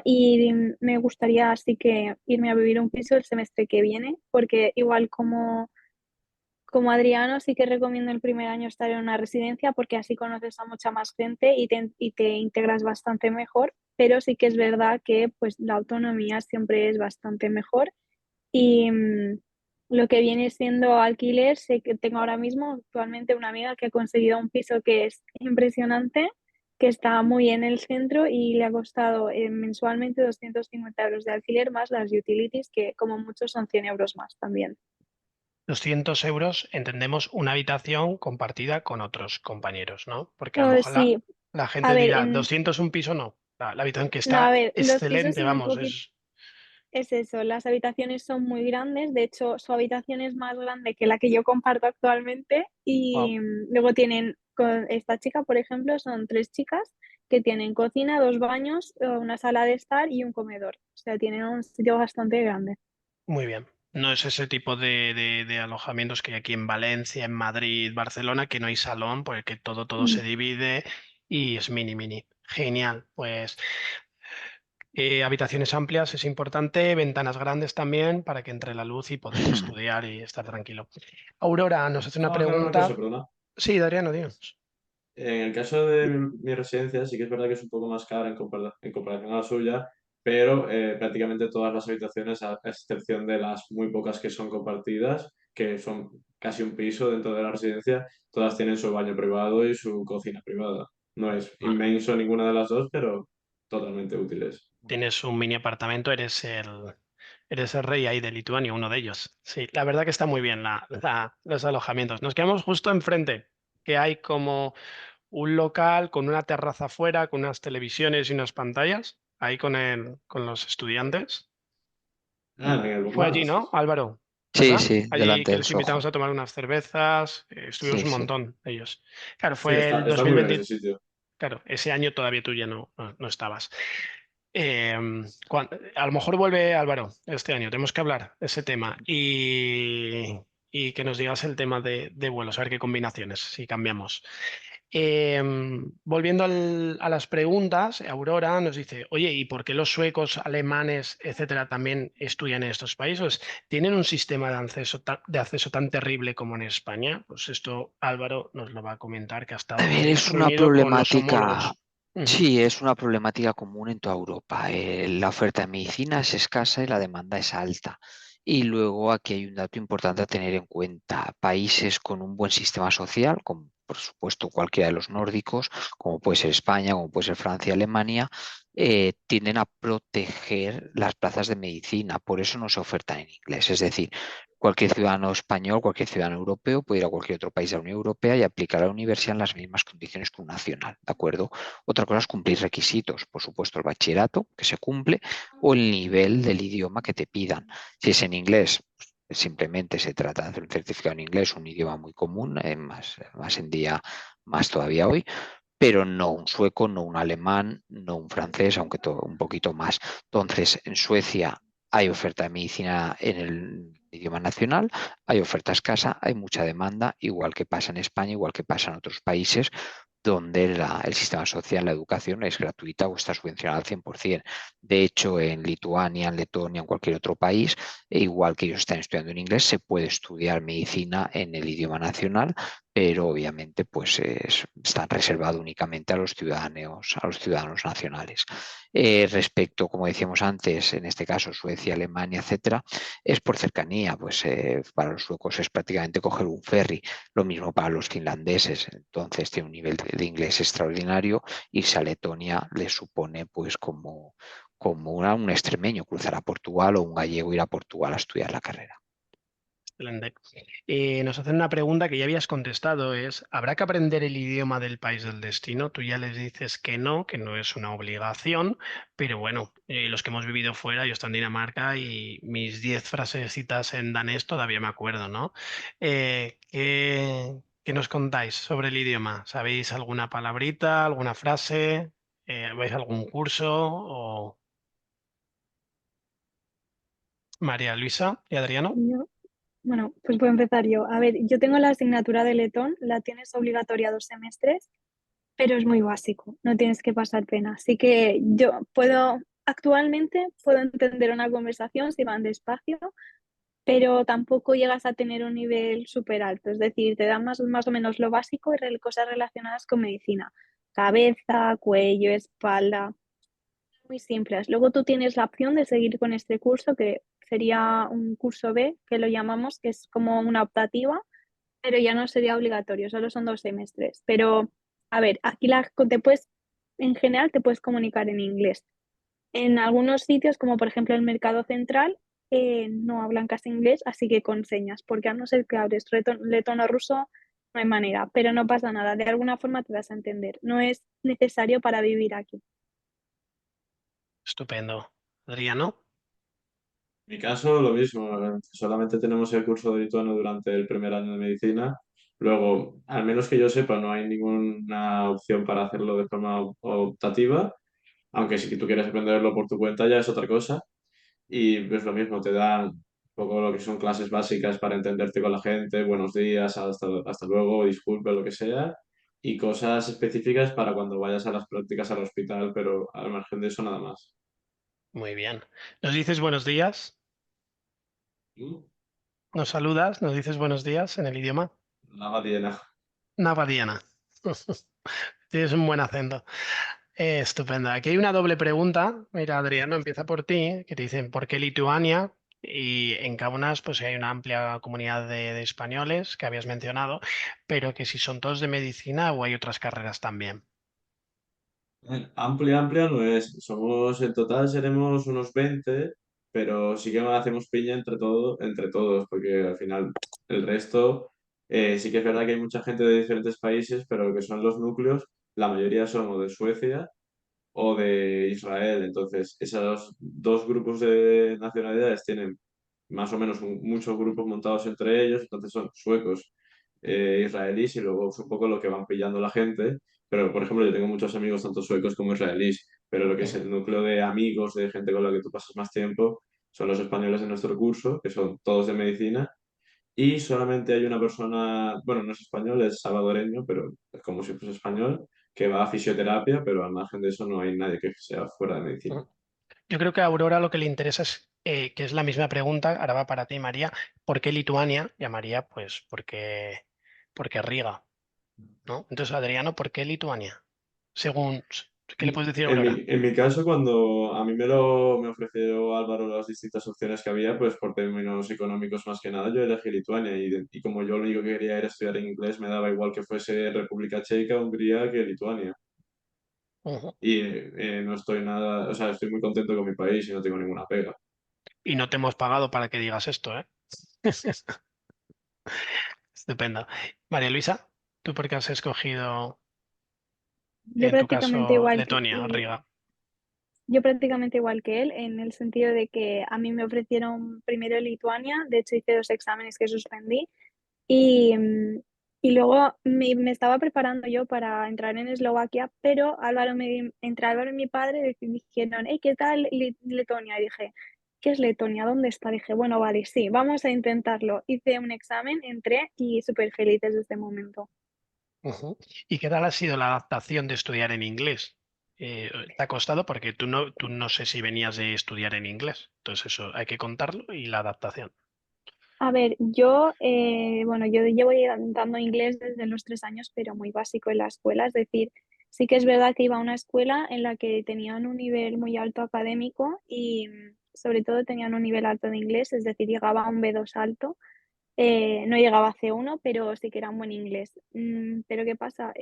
Y me gustaría así que irme a vivir un piso el semestre que viene, porque igual como Adriano, sí que recomiendo el primer año estar en una residencia porque así conoces a mucha más gente y te integras bastante mejor, pero sí que es verdad que pues la autonomía siempre es bastante mejor y lo que viene siendo alquiler, sé que tengo ahora mismo actualmente una amiga que ha conseguido un piso que es impresionante, que está muy en el centro y le ha costado mensualmente 250 euros de alquiler más las utilities, que como mucho son 100 euros más también. 200 euros, entendemos una habitación compartida con otros compañeros, ¿no? Porque a lo mejor Sí, la a gente ver, dirá, 200 un piso, no. La habitación que no, a está ver, los pisos excelente, son un vamos, poquito, es eso, las habitaciones son muy grandes, de hecho su habitación es más grande que la que yo comparto actualmente wow, y luego tienen, con esta chica, por ejemplo, son 3 chicas que tienen cocina, 2 baños, una sala de estar y un comedor, o sea, tienen un sitio bastante grande. muy bien. No es ese tipo de alojamientos que hay aquí en Valencia, en Madrid, Barcelona, que no hay salón, porque todo se Mm. divide y es mini. Genial, pues habitaciones amplias es importante, ventanas grandes también para que entre la luz y poder estudiar y estar tranquilo. Aurora nos hace una Vamos a aclarar una cosa, pregunta. perdona. Sí, Adriano, dinos. En el caso de mi residencia, sí que es verdad que es un poco más cara en comparación a la suya, pero prácticamente todas las habitaciones, a excepción de las muy pocas que son compartidas, que son casi un piso dentro de la residencia, todas tienen su baño privado y su cocina privada. No es Vale. inmenso ninguna de las dos, pero totalmente útiles. Tienes un mini apartamento, eres el rey ahí de Lituania, uno de ellos. Sí, la verdad que está muy bien los alojamientos. Nos quedamos justo enfrente, que hay como un local con una terraza afuera, con unas televisiones y unas pantallas, ahí con los estudiantes. Ah, en el Fue allí, Bookmarks. ¿no, Álvaro? Sí, ¿Verdad? sí, Allí delante que del les invitamos Soho. a tomar unas cervezas, estuvimos Sí, un sí. montón ellos. Claro, Sí, fue el está muy bien 2020, ese sitio. claro, ese año todavía tú ya no estabas. A lo mejor vuelve Álvaro este año, tenemos que hablar de ese tema y que nos digas el tema de vuelos, a ver qué combinaciones, si cambiamos. Volviendo a las preguntas, Aurora nos dice, oye, ¿y por qué los suecos, alemanes, etcétera, también estudian en estos países? ¿Tienen un sistema de acceso tan terrible como en España? Pues esto Álvaro nos lo va a comentar, que ha A estado ver, es una reunido con los problemática, homólogos. Ujú. sí, es una problemática común en toda Europa. La oferta de medicina es escasa y la demanda es alta. Y luego aquí hay un dato importante a tener en cuenta. Países con un buen sistema social, como por supuesto cualquiera de los nórdicos, como puede ser España, como puede ser Francia, Alemania, tienden a proteger las plazas de medicina. Por eso no se ofertan en inglés. Es decir, cualquier ciudadano español, cualquier ciudadano europeo puede ir a cualquier otro país de la Unión Europea y aplicar a la universidad en las mismas condiciones que un nacional, ¿de acuerdo? Otra cosa es cumplir requisitos, por supuesto el bachillerato que se cumple o el nivel del idioma que te pidan. Si es en inglés, pues, simplemente se trata de hacer un certificado en inglés, un idioma muy común, más en día, más todavía hoy, pero no un sueco, no un alemán, no un francés, aunque todo un poquito más. Entonces, en Suecia hay oferta de medicina en el idioma nacional, hay oferta escasa, hay mucha demanda, igual que pasa en España, igual que pasa en otros países donde el sistema social, la educación es gratuita o está subvencionada al 100%. De hecho, en Lituania, en Letonia, en cualquier otro país, igual que ellos están estudiando en inglés, se puede estudiar medicina en el idioma nacional, pero obviamente pues están reservados únicamente a los ciudadanos nacionales. Respecto, como decíamos antes, en este caso Suecia, Alemania, etcétera, es por cercanía, pues para los suecos es prácticamente coger un ferry, lo mismo para los finlandeses, entonces tiene un nivel de inglés extraordinario, irse a Letonia les supone pues como un extremeño cruzar a Portugal o un gallego ir a Portugal a estudiar la carrera. Excelente. Nos hacen una pregunta que ya habías contestado, es, ¿habrá que aprender el idioma del país del destino? Tú ya les dices que no es una obligación, pero bueno, los que hemos vivido fuera, yo estoy en Dinamarca y mis 10 frasecitas en danés todavía me acuerdo, ¿no? ¿Qué nos contáis sobre el idioma? ¿Sabéis alguna palabrita, alguna frase? ¿Vais a algún curso? O María Luisa y Adriano. Bueno, pues puedo empezar yo. A ver, yo tengo la asignatura de letón, la tienes obligatoria 2 semestres, pero es muy básico, no tienes que pasar pena. Así que actualmente puedo entender una conversación si van despacio, pero tampoco llegas a tener un nivel súper alto. Es decir, te dan más o menos lo básico y cosas relacionadas con medicina. Cabeza, cuello, espalda, muy simples. Luego tú tienes la opción de seguir con este curso, que sería un curso B, que lo llamamos, que es como una optativa, pero ya no sería obligatorio, solo son 2 semestres. Pero, a ver, aquí en general te puedes comunicar en inglés. En algunos sitios, como por ejemplo el Mercado Central, no hablan casi inglés, así que con señas, porque a no ser que hables letón o ruso, no hay manera, pero no pasa nada, de alguna forma te das a entender. No es necesario para vivir aquí. Estupendo. Adriano. En mi caso, lo mismo, solamente tenemos el curso de lituano durante el primer año de medicina. Luego, al menos que yo sepa, no hay ninguna opción para hacerlo de forma optativa, aunque si tú quieres aprenderlo por tu cuenta ya es otra cosa. Y pues lo mismo, te dan un poco lo que son clases básicas para entenderte con la gente, buenos días, hasta luego, disculpe, lo que sea, y cosas específicas para cuando vayas a las prácticas al hospital, pero al margen de eso nada más. Muy bien. ¿Nos dices buenos días? ¿Mm? ¿Nos saludas? ¿Nos dices buenos días en el idioma? Nada llena. Navadiana. Tienes un buen acento. Estupendo. Aquí hay una doble pregunta. Mira, Adriano, empieza por ti, que te dicen ¿por qué Lituania? Y en Kaunas pues hay una amplia comunidad de españoles que habías mencionado, pero que si son todos de medicina o hay otras carreras también. Amplia, amplia no es. Somos, en total seremos unos 20, pero sí que hacemos piña entre todos, porque al final el resto, sí que es verdad que hay mucha gente de diferentes países, pero lo que son los núcleos, la mayoría somos de Suecia o de Israel. Entonces, esos dos grupos de nacionalidades tienen más o menos muchos grupos montados entre ellos, entonces son suecos, israelíes y luego es un poco lo que van pillando la gente. Pero, por ejemplo, yo tengo muchos amigos, tanto suecos como israelíes, pero lo que es Ujú. el núcleo de amigos, de gente con la que tú pasas más tiempo, son los españoles de nuestro curso, que son todos de medicina, y solamente hay una persona, bueno, no es español, es salvadoreño, pero es como si fuese español, que va a fisioterapia, pero al margen de eso no hay nadie que sea fuera de medicina. Ujú. Yo creo que a Aurora lo que le interesa es, que es la misma pregunta, ahora va para ti, María, ¿por qué Lituania? Y a María, pues porque Riga, ¿no? Entonces, Adriano, ¿por qué Lituania? Según, ¿qué le puedes decir a Aurora? En mi caso, cuando a mí me ofreció Álvaro las distintas opciones que había, pues por términos económicos más que nada, yo elegí Lituania y como yo lo único que quería era estudiar en inglés, me daba igual que fuese República Checa, Hungría que Lituania. Ujú. Y no estoy nada, o sea, estoy muy contento con mi país y no tengo ninguna pega. Y no te hemos pagado para que digas esto, ¿eh? Estupendo. María Luisa, ¿tú por qué has escogido, Yo en tu prácticamente caso, igual que, Letonia, Riga? yo prácticamente igual que él, en el sentido de que a mí me ofrecieron primero Lituania, de hecho hice 2 exámenes que suspendí, y, y luego me estaba preparando yo para entrar en Eslovaquia, pero entre Álvaro y mi padre dijeron, hey, ¿qué tal Letonia? Y dije, ¿qué es Letonia? ¿Dónde está? Dije, bueno, vale, sí, vamos a intentarlo. Hice un examen, entré y súper feliz desde este momento. Ujú. ¿Y qué tal ha sido la adaptación de estudiar en inglés? ¿Te ha costado? Porque tú no sé si venías de estudiar en inglés. Entonces eso hay que contarlo y la adaptación. A ver, yo llevo dando inglés desde los 3 años, pero muy básico en la escuela. Es decir, sí que es verdad que iba a una escuela en la que tenían un nivel muy alto académico y sobre todo tenían un nivel alto de inglés, es decir, llegaba a un B2 alto. No llegaba a C1, pero sí que era un buen inglés. Pero ¿qué pasa?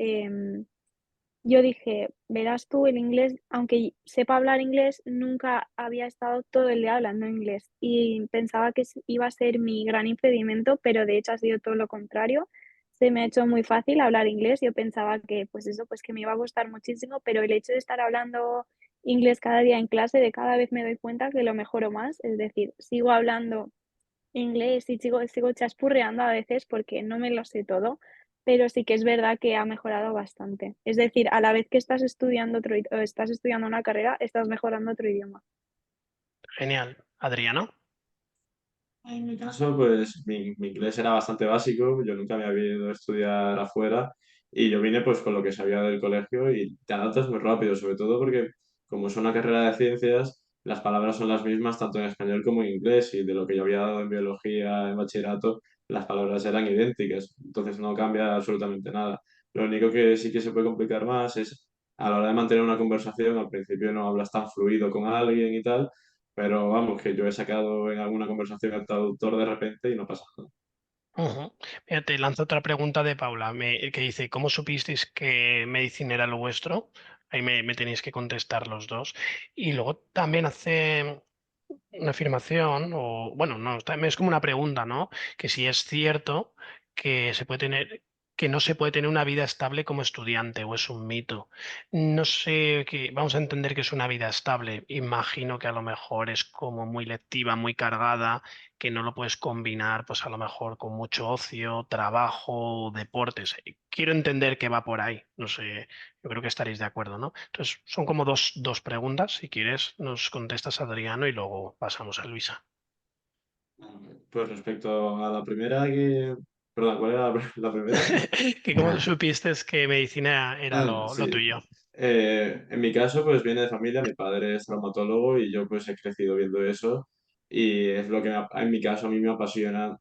Yo dije, verás tú, el inglés, aunque sepa hablar inglés, nunca había estado todo el día hablando inglés y pensaba que iba a ser mi gran impedimento, pero de hecho ha sido todo lo contrario. Se me ha hecho muy fácil hablar inglés. Yo pensaba que, pues eso, pues que me iba a costar muchísimo, pero el hecho de estar hablando inglés cada día en clase, de cada vez me doy cuenta que lo mejoro más. Es decir, sigo hablando inglés y sigo chaspurreando a veces porque no me lo sé todo, pero sí que es verdad que ha mejorado bastante. Es decir, a la vez que estás estudiando o estás estudiando una carrera, estás mejorando otro idioma. Genial. Adriano. En mi caso, pues mi inglés era bastante básico, yo nunca me había ido a estudiar afuera y yo vine pues con lo que sabía del colegio y te adaptas muy rápido, sobre todo porque como es una carrera de ciencias, las palabras son las mismas tanto en español como en inglés y de lo que yo había dado en biología en bachillerato, las palabras eran idénticas, entonces no cambia absolutamente nada. Lo único que sí que se puede complicar más es a la hora de mantener una conversación, al principio no hablas tan fluido con alguien y tal, pero vamos, que yo he sacado en alguna conversación el traductor de repente y no pasa nada. Ujú. Mira, te lanzo otra pregunta de Paula, que dice, ¿cómo supisteis que medicina era lo vuestro? Ahí me tenéis que contestar los dos. Y luego también hace una afirmación, o bueno, no, también es como una pregunta, ¿no? Que si es cierto que se puede tener, que no se puede tener una vida estable como estudiante, o es un mito. No sé, vamos a entender que es una vida estable. Imagino que a lo mejor es como muy lectiva, muy cargada, que no lo puedes combinar, pues a lo mejor con mucho ocio, trabajo, deportes. Quiero entender que va por ahí. No sé, yo creo que estaréis de acuerdo, ¿no? Entonces, son como dos preguntas. Si quieres, nos contestas Adriano y luego pasamos a Luisa. Pues respecto a la primera que... Perdón, ¿cuál era la primera? Que cómo supiste que medicina era Ah, lo sí. tuyo. En mi caso, pues viene de familia, mi padre es traumatólogo y yo pues he crecido viendo eso y es lo que en mi caso a mí me apasiona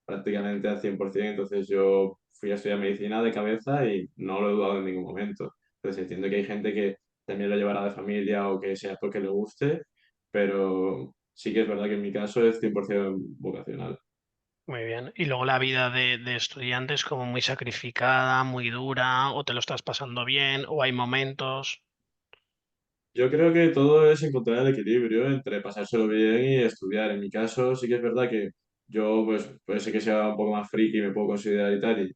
prácticamente al 100%, entonces yo fui a estudiar medicina de cabeza y no lo he dudado en ningún momento. Entonces entiendo que hay gente que también lo llevará de familia o que sea porque le guste, pero sí que es verdad que en mi caso es 100% vocacional. Muy bien. Y luego la vida de estudiante es como muy sacrificada, muy dura, o te lo estás pasando bien, o hay momentos. Yo creo que todo es encontrar el equilibrio entre pasárselo bien y estudiar. En mi caso, sí que es verdad que yo, pues, puede ser que sea un poco más friki, me puedo considerar y tal, y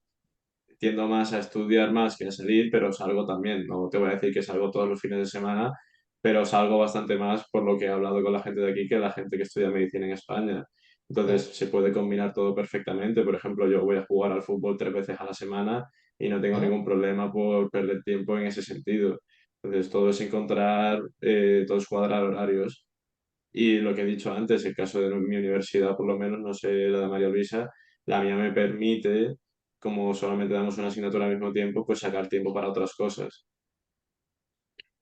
tiendo más a estudiar más que a salir, pero salgo también. No te voy a decir que salgo todos los fines de semana, pero salgo bastante más por lo que he hablado con la gente de aquí que la gente que estudia medicina en España. Entonces, Mm, se puede combinar todo perfectamente. Por ejemplo, yo voy a jugar al fútbol 3 veces a la semana y no tengo mm. ningún problema por perder tiempo en ese sentido. Entonces, todo es encontrar, todo es cuadrar horarios. Y lo que he dicho antes, el caso de mi universidad, por lo menos, no sé la de María Luisa, la mía me permite, como solamente damos una asignatura al mismo tiempo, pues sacar tiempo para otras cosas.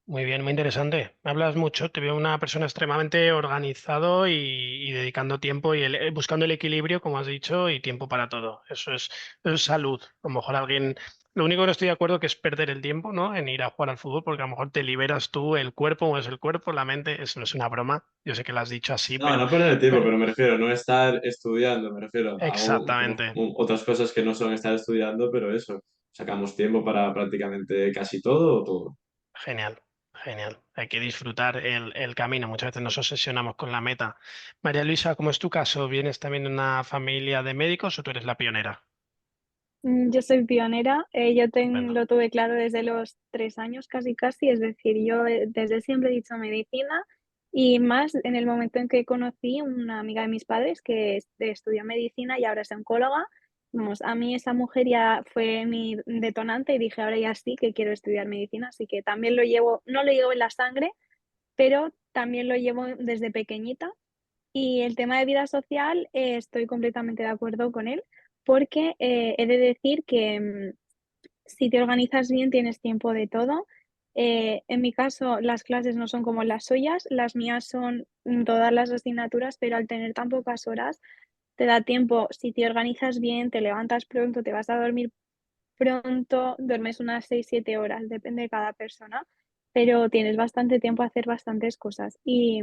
Muy bien, muy interesante. Me hablas mucho, te veo una persona extremadamente organizado y dedicando tiempo y buscando el equilibrio, como has dicho, y tiempo para todo. Eso es salud. A lo mejor alguien, lo único que no estoy de acuerdo que es perder el tiempo, ¿no? En ir a jugar al fútbol, porque a lo mejor te liberas tú, el cuerpo, o es el cuerpo, la mente, eso no es una broma. Yo sé que lo has dicho así, No, no perder el tiempo, pero pero me refiero, no estar estudiando, me refiero, hago exactamente. otras cosas que no son estar estudiando, pero eso, sacamos tiempo para prácticamente casi todo o todo. Genial, genial. Hay que disfrutar el camino. Muchas veces nos obsesionamos con la meta. María Luisa, ¿cómo es tu caso? ¿Vienes también de una familia de médicos o tú eres la pionera? Yo soy pionera, Bueno, lo tuve claro desde los 3 años casi casi, es decir, yo desde siempre he dicho medicina y más en el momento en que conocí una amiga de mis padres que estudió medicina y ahora es oncóloga. Vamos, a mí esa mujer ya fue mi detonante y dije, ahora ya sí que quiero estudiar medicina, así que también lo llevo, no lo llevo en la sangre, pero también lo llevo desde pequeñita. Y el tema de vida social, estoy completamente de acuerdo con él, porque he de decir que si te organizas bien tienes tiempo de todo. En mi caso, las clases no son como las suyas, las mías son todas las asignaturas, pero al tener tan pocas horas, te da tiempo, si te organizas bien, te levantas pronto, te vas a dormir pronto, duermes unas 6 7 horas, depende de cada persona, pero tienes bastante tiempo a hacer bastantes cosas. Y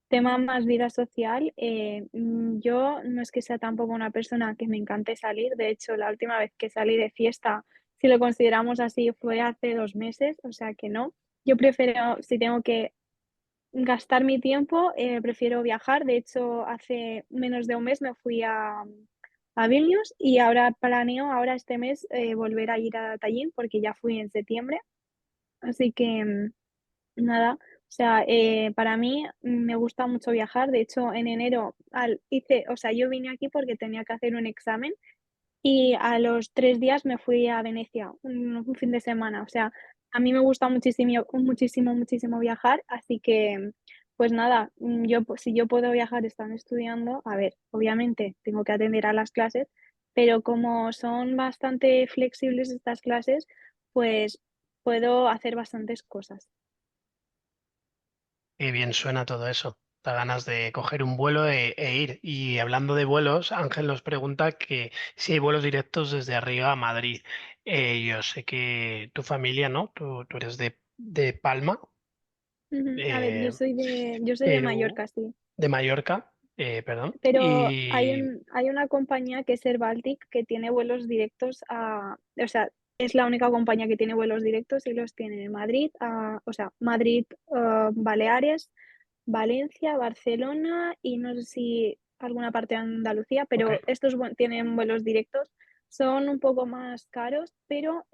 tema más vida social, yo no es que sea tampoco una persona que me encante salir, de hecho, la última vez que salí de fiesta, si lo consideramos así, fue hace 2 meses, o sea que no. Yo prefiero, si tengo que gastar mi tiempo, prefiero viajar. De hecho, hace menos de un mes me fui a Vilnius y ahora planeo, ahora este mes, volver a ir a Tallinn porque ya fui en septiembre. Así que nada, o sea, para mí me gusta mucho viajar. De hecho, en enero o sea, yo vine aquí porque tenía que hacer un examen y a los 3 días me fui a Venecia, un fin de semana. O sea, a mí me gusta muchísimo, muchísimo, muchísimo viajar, así que, pues nada, si yo puedo viajar estando estudiando, a ver, obviamente tengo que atender a las clases, pero como son bastante flexibles estas clases, pues puedo hacer bastantes cosas. Qué bien suena todo eso. Da ganas de coger un vuelo e ir. Y hablando de vuelos, Ángel nos pregunta que si hay vuelos directos desde arriba a Madrid. Yo sé que tu familia, ¿no? Tú eres de Palma, Ujú. A ver, eh, yo soy de pero Mallorca, sí. de Mallorca, perdón. Pero Y hay una compañía que es Air Baltic que tiene vuelos directos o sea, es la única compañía que tiene vuelos directos y los tiene en Madrid, o sea, Madrid, Baleares, Valencia, Barcelona y no sé si alguna parte de Andalucía, ok, pero estos tienen vuelos directos. Son un poco más caros, pero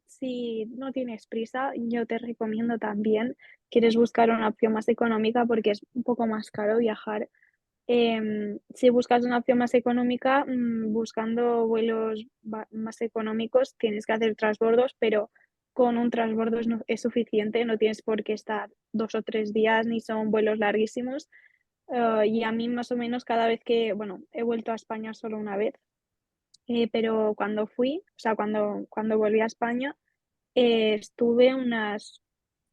si no tienes prisa, yo te recomiendo también, quieres buscar una opción más económica porque es un poco más caro viajar. Si buscas una opción más económica, buscando vuelos más económicos, tienes que hacer transbordos, pero con un transbordo es suficiente, no tienes por qué estar 2 o 3 días ni son vuelos larguísimos. Y a mí más o menos cada vez que, bueno, he vuelto a España solo una vez, pero cuando fui, o sea, cuando volví a España, estuve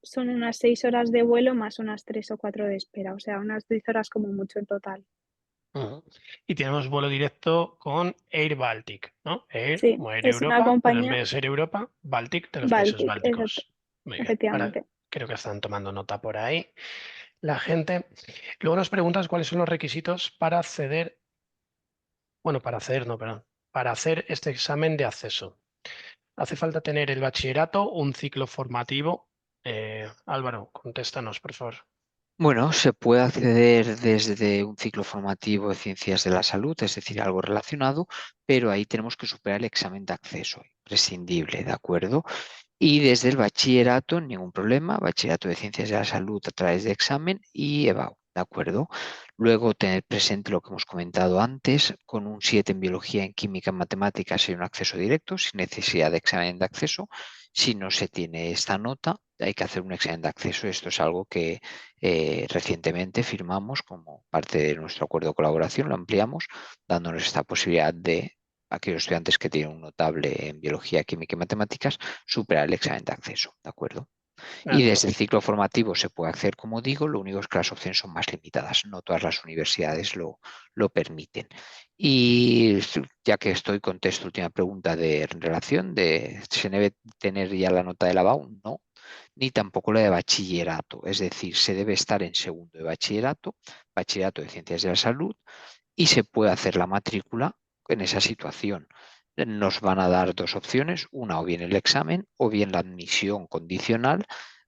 son unas 6 horas de vuelo más unas 3 o 4 de espera, o sea, unas 10 horas como mucho en total. ujú. Y tenemos vuelo directo con Air Baltic, ¿no? Air Sí, como Air es una Europa, pero en vez compañía de ser Europa, Baltic de los países Baltic, bálticos. Muy bien. Ahora efectivamente. creo que están tomando nota por ahí la gente. Luego nos preguntas cuáles son los requisitos para acceder, bueno, para acceder, no, perdón, para hacer este examen de acceso. ¿Hace falta tener el bachillerato, un ciclo formativo? Álvaro, contéstanos, por favor. Bueno, se puede acceder desde un ciclo formativo de ciencias de la salud, es decir, algo relacionado, pero ahí tenemos que superar el examen de acceso, imprescindible, ¿de acuerdo? Y desde el bachillerato, ningún problema, bachillerato de ciencias de la salud a través de examen y EBAU, ¿de acuerdo? Luego tener presente lo que hemos comentado antes, con un 7 en biología, en química, en matemáticas hay un acceso directo, sin necesidad de examen de acceso. Si no se tiene esta nota, hay que hacer un examen de acceso. Esto es algo que recientemente firmamos como parte de nuestro acuerdo de colaboración, lo ampliamos, dándonos esta posibilidad de aquellos estudiantes que tienen un notable en biología, química y matemáticas, superar el examen de acceso, ¿de acuerdo? Y Claro. desde el ciclo formativo se puede acceder, como digo, lo único es que las opciones son más limitadas, no todas las universidades lo permiten. Y ya que estoy, contesto última pregunta de relación de ¿se debe tener ya la nota de la BAU? No, ni tampoco la de bachillerato, es decir, se debe estar en segundo de bachillerato, bachillerato de ciencias de la salud, y se puede hacer la matrícula en esa situación. Nos van a dar dos opciones, una o bien el examen o bien la admisión condicional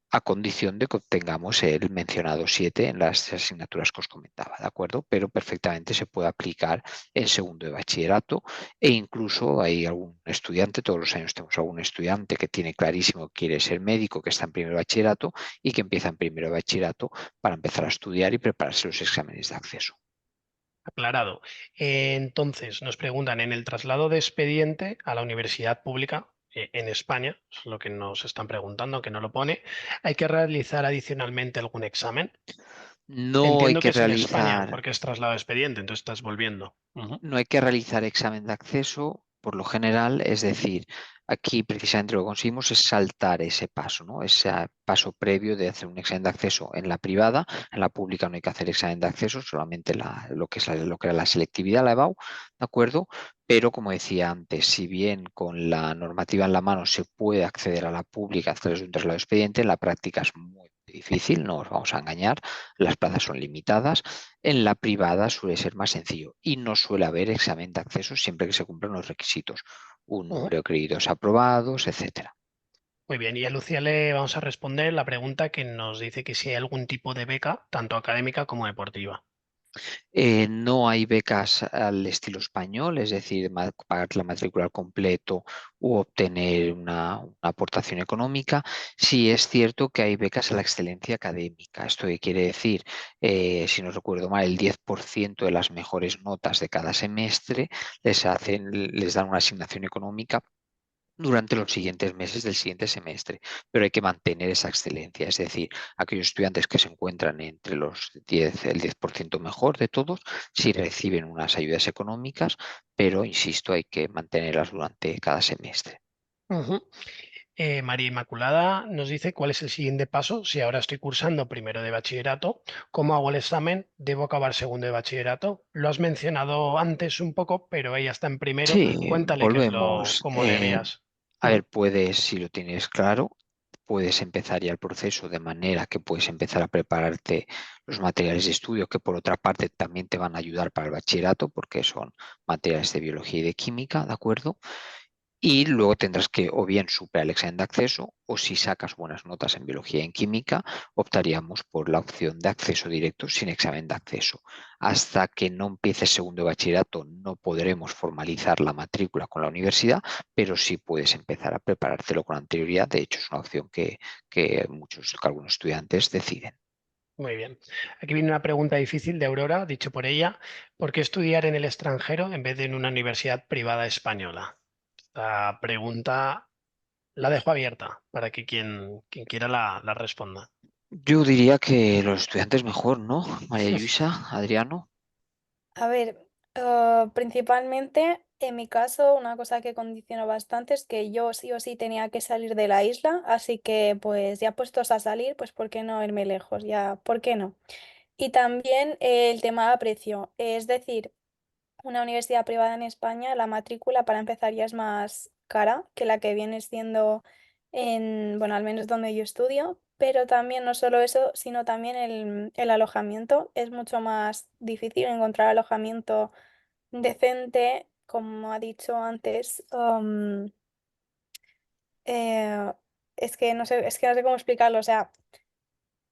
a condición de que obtengamos el mencionado 7 en las asignaturas que os comentaba, ¿de acuerdo? Pero perfectamente se puede aplicar en segundo de bachillerato e incluso hay algún estudiante, todos los años tenemos algún estudiante que tiene clarísimo que quiere ser médico, que está en primero de bachillerato y que empieza en primero de bachillerato para empezar a estudiar y prepararse los exámenes de acceso. Aclarado. Entonces, nos preguntan, en el traslado de expediente a la universidad pública en España, es lo que nos están preguntando, que no lo pone, ¿hay que realizar adicionalmente algún examen? No hay Entiendo que que es en España, realizar porque es traslado de expediente, entonces estás volviendo. Ujú. No hay que realizar examen de acceso por lo general, es decir, aquí precisamente lo que conseguimos es saltar ese paso, ¿no? Ese paso previo de hacer un examen de acceso en la privada, en la pública no hay que hacer examen de acceso, solamente lo que es lo que era la selectividad, la EBAU, ¿de acuerdo? Pero como decía antes, si bien con la normativa en la mano se puede acceder a la pública a través de un traslado de expediente, en la práctica es muy difícil, no os vamos a engañar, las plazas son limitadas. En la privada suele ser más sencillo y no suele haber examen de acceso siempre que se cumplan los requisitos, un Ujú. número de créditos aprobados, etcétera. Muy bien, y a Lucía le vamos a responder la pregunta que nos dice que si hay algún tipo de beca, tanto académica como deportiva. No hay becas al estilo español, es decir, pagar la matrícula al completo u obtener una aportación económica. Sí es cierto que hay becas a la excelencia académica. ¿Esto qué quiere decir? Si no recuerdo mal, el 10% de las mejores notas de cada semestre les dan una asignación económica durante los siguientes meses del siguiente semestre, pero hay que mantener esa excelencia, es decir, aquellos estudiantes que se encuentran entre el 10% mejor de todos, sí reciben unas ayudas económicas, pero insisto, hay que mantenerlas durante cada semestre. Ujú. María Inmaculada nos dice cuál es el siguiente paso. Si ahora estoy cursando primero de bachillerato, ¿cómo hago el examen? ¿Debo acabar segundo de bachillerato? Lo has mencionado antes un poco, pero ella está en primero. Sí, Cuéntale qué es lo, volvemos. cómo le harías. A ver, puedes, si lo tienes claro, puedes empezar ya el proceso de manera que puedes empezar a prepararte los materiales de estudio que por otra parte también te van a ayudar para el bachillerato porque son materiales de biología y de química, ¿de acuerdo? Y luego tendrás que o bien superar el examen de acceso o si sacas buenas notas en biología y en química, optaríamos por la opción de acceso directo sin examen de acceso. Hasta que no empieces segundo de bachillerato no podremos formalizar la matrícula con la universidad, pero sí puedes empezar a preparártelo con anterioridad. De hecho, es una opción que algunos estudiantes deciden. Muy bien. Aquí viene una pregunta difícil de Aurora, dicho por ella. ¿Por qué estudiar en el extranjero en vez de en una universidad privada española? Esta pregunta la dejo abierta para que quien quiera la responda. Yo diría que los estudiantes mejor, ¿no? María Luisa, Adriano. A ver, principalmente en mi caso, una cosa que condicionó bastante es que yo sí o sí tenía que salir de la isla, así que pues ya puestos a salir, pues ¿por qué no irme lejos? Ya, ¿por qué no? Y también el tema de precio, es decir, una universidad privada en España, la matrícula para empezar ya es más cara que la que viene siendo en, bueno, al menos donde yo estudio, pero también no solo eso, sino también el alojamiento. Es mucho más difícil encontrar alojamiento decente, como ha dicho antes. Eh, es que no sé cómo explicarlo, o sea.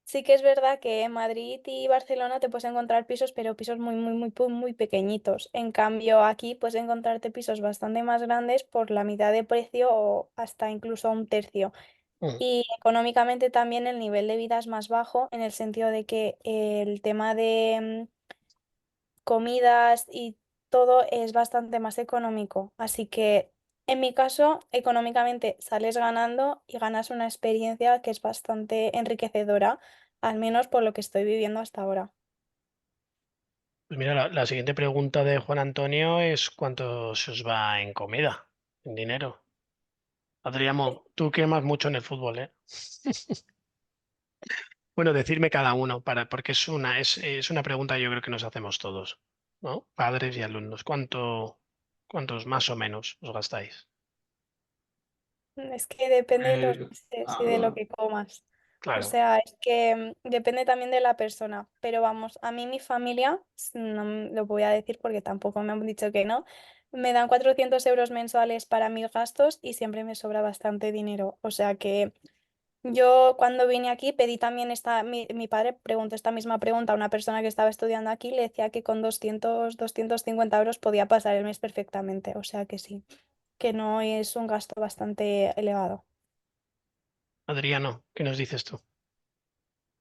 Sí que es verdad que en Madrid y Barcelona te puedes encontrar pisos, pero pisos muy pequeñitos. En cambio, aquí puedes encontrarte pisos bastante más grandes por la mitad de precio o hasta incluso un tercio. Mm. Y económicamente también el nivel de vida es más bajo en el sentido de que el tema de comidas y todo es bastante más económico. Así que en mi caso, económicamente sales ganando y ganas una experiencia que es bastante enriquecedora, al menos por lo que estoy viviendo hasta ahora. Pues mira, la siguiente pregunta de Juan Antonio es ¿cuánto se os va en comida, en dinero? Adrián, tú quemas mucho en el fútbol, ¿eh? Bueno, decirme cada uno, porque es una pregunta que yo creo que nos hacemos todos, ¿no? Padres y alumnos. ¿Cuántos más o menos os gastáis? Es que depende de los Eh, meses y de lo bueno, que comas. O Claro. sea, es que depende también de la persona. Pero vamos, a mí mi familia, no lo voy a decir porque tampoco me han dicho que no, me dan 400 euros mensuales para mis gastos y siempre me sobra bastante dinero. O sea que yo cuando vine aquí pedí también mi padre preguntó esta misma pregunta a una persona que estaba estudiando aquí y le decía que con 250 euros podía pasar el mes perfectamente. O sea que sí, que no es un gasto bastante elevado. Adriano, ¿qué nos dices tú?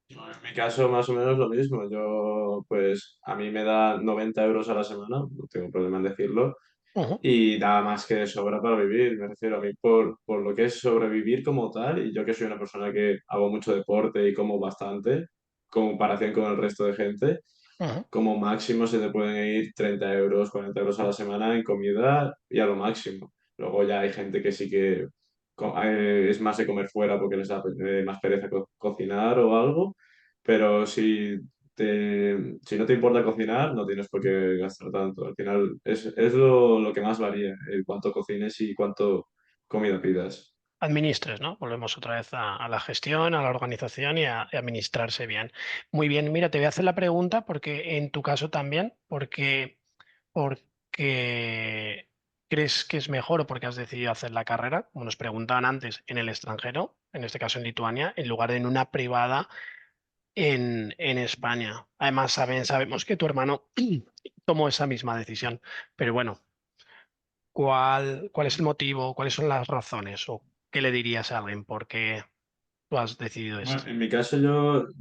en mi caso más o menos lo mismo. Yo, pues, a mí me da 90 euros a la semana, no tengo problema en decirlo, Ujú, y nada más que de sobra para vivir. Me refiero a mí por lo que es sobrevivir como tal, y yo que soy una persona que hago mucho deporte y como bastante, comparación con el resto de gente, ujú. como máximo se te pueden ir 30 euros, 40 euros a la semana en comida y a lo máximo. Luego ya hay gente que sí que es más de comer fuera porque les da más pereza cocinar o algo, pero si no te importa cocinar, no tienes por qué gastar tanto. Al final es lo que más varía, el cuánto cocines y cuánto comida pidas. Administres, ¿no? Volvemos otra vez a la gestión, a la organización y administrarse bien. Muy bien, mira, te voy a hacer la pregunta porque en tu caso también, porque crees que es mejor o porque has decidido hacer la carrera, como nos preguntaban antes, en el extranjero, en este caso en Lituania, en lugar de en una privada en España. Además, sabemos que tu hermano tomó esa misma decisión, pero bueno, ¿cuál es el motivo? ¿Cuáles son las razones? ¿O qué le dirías a alguien por qué tú has decidido Bueno, esto? en mi caso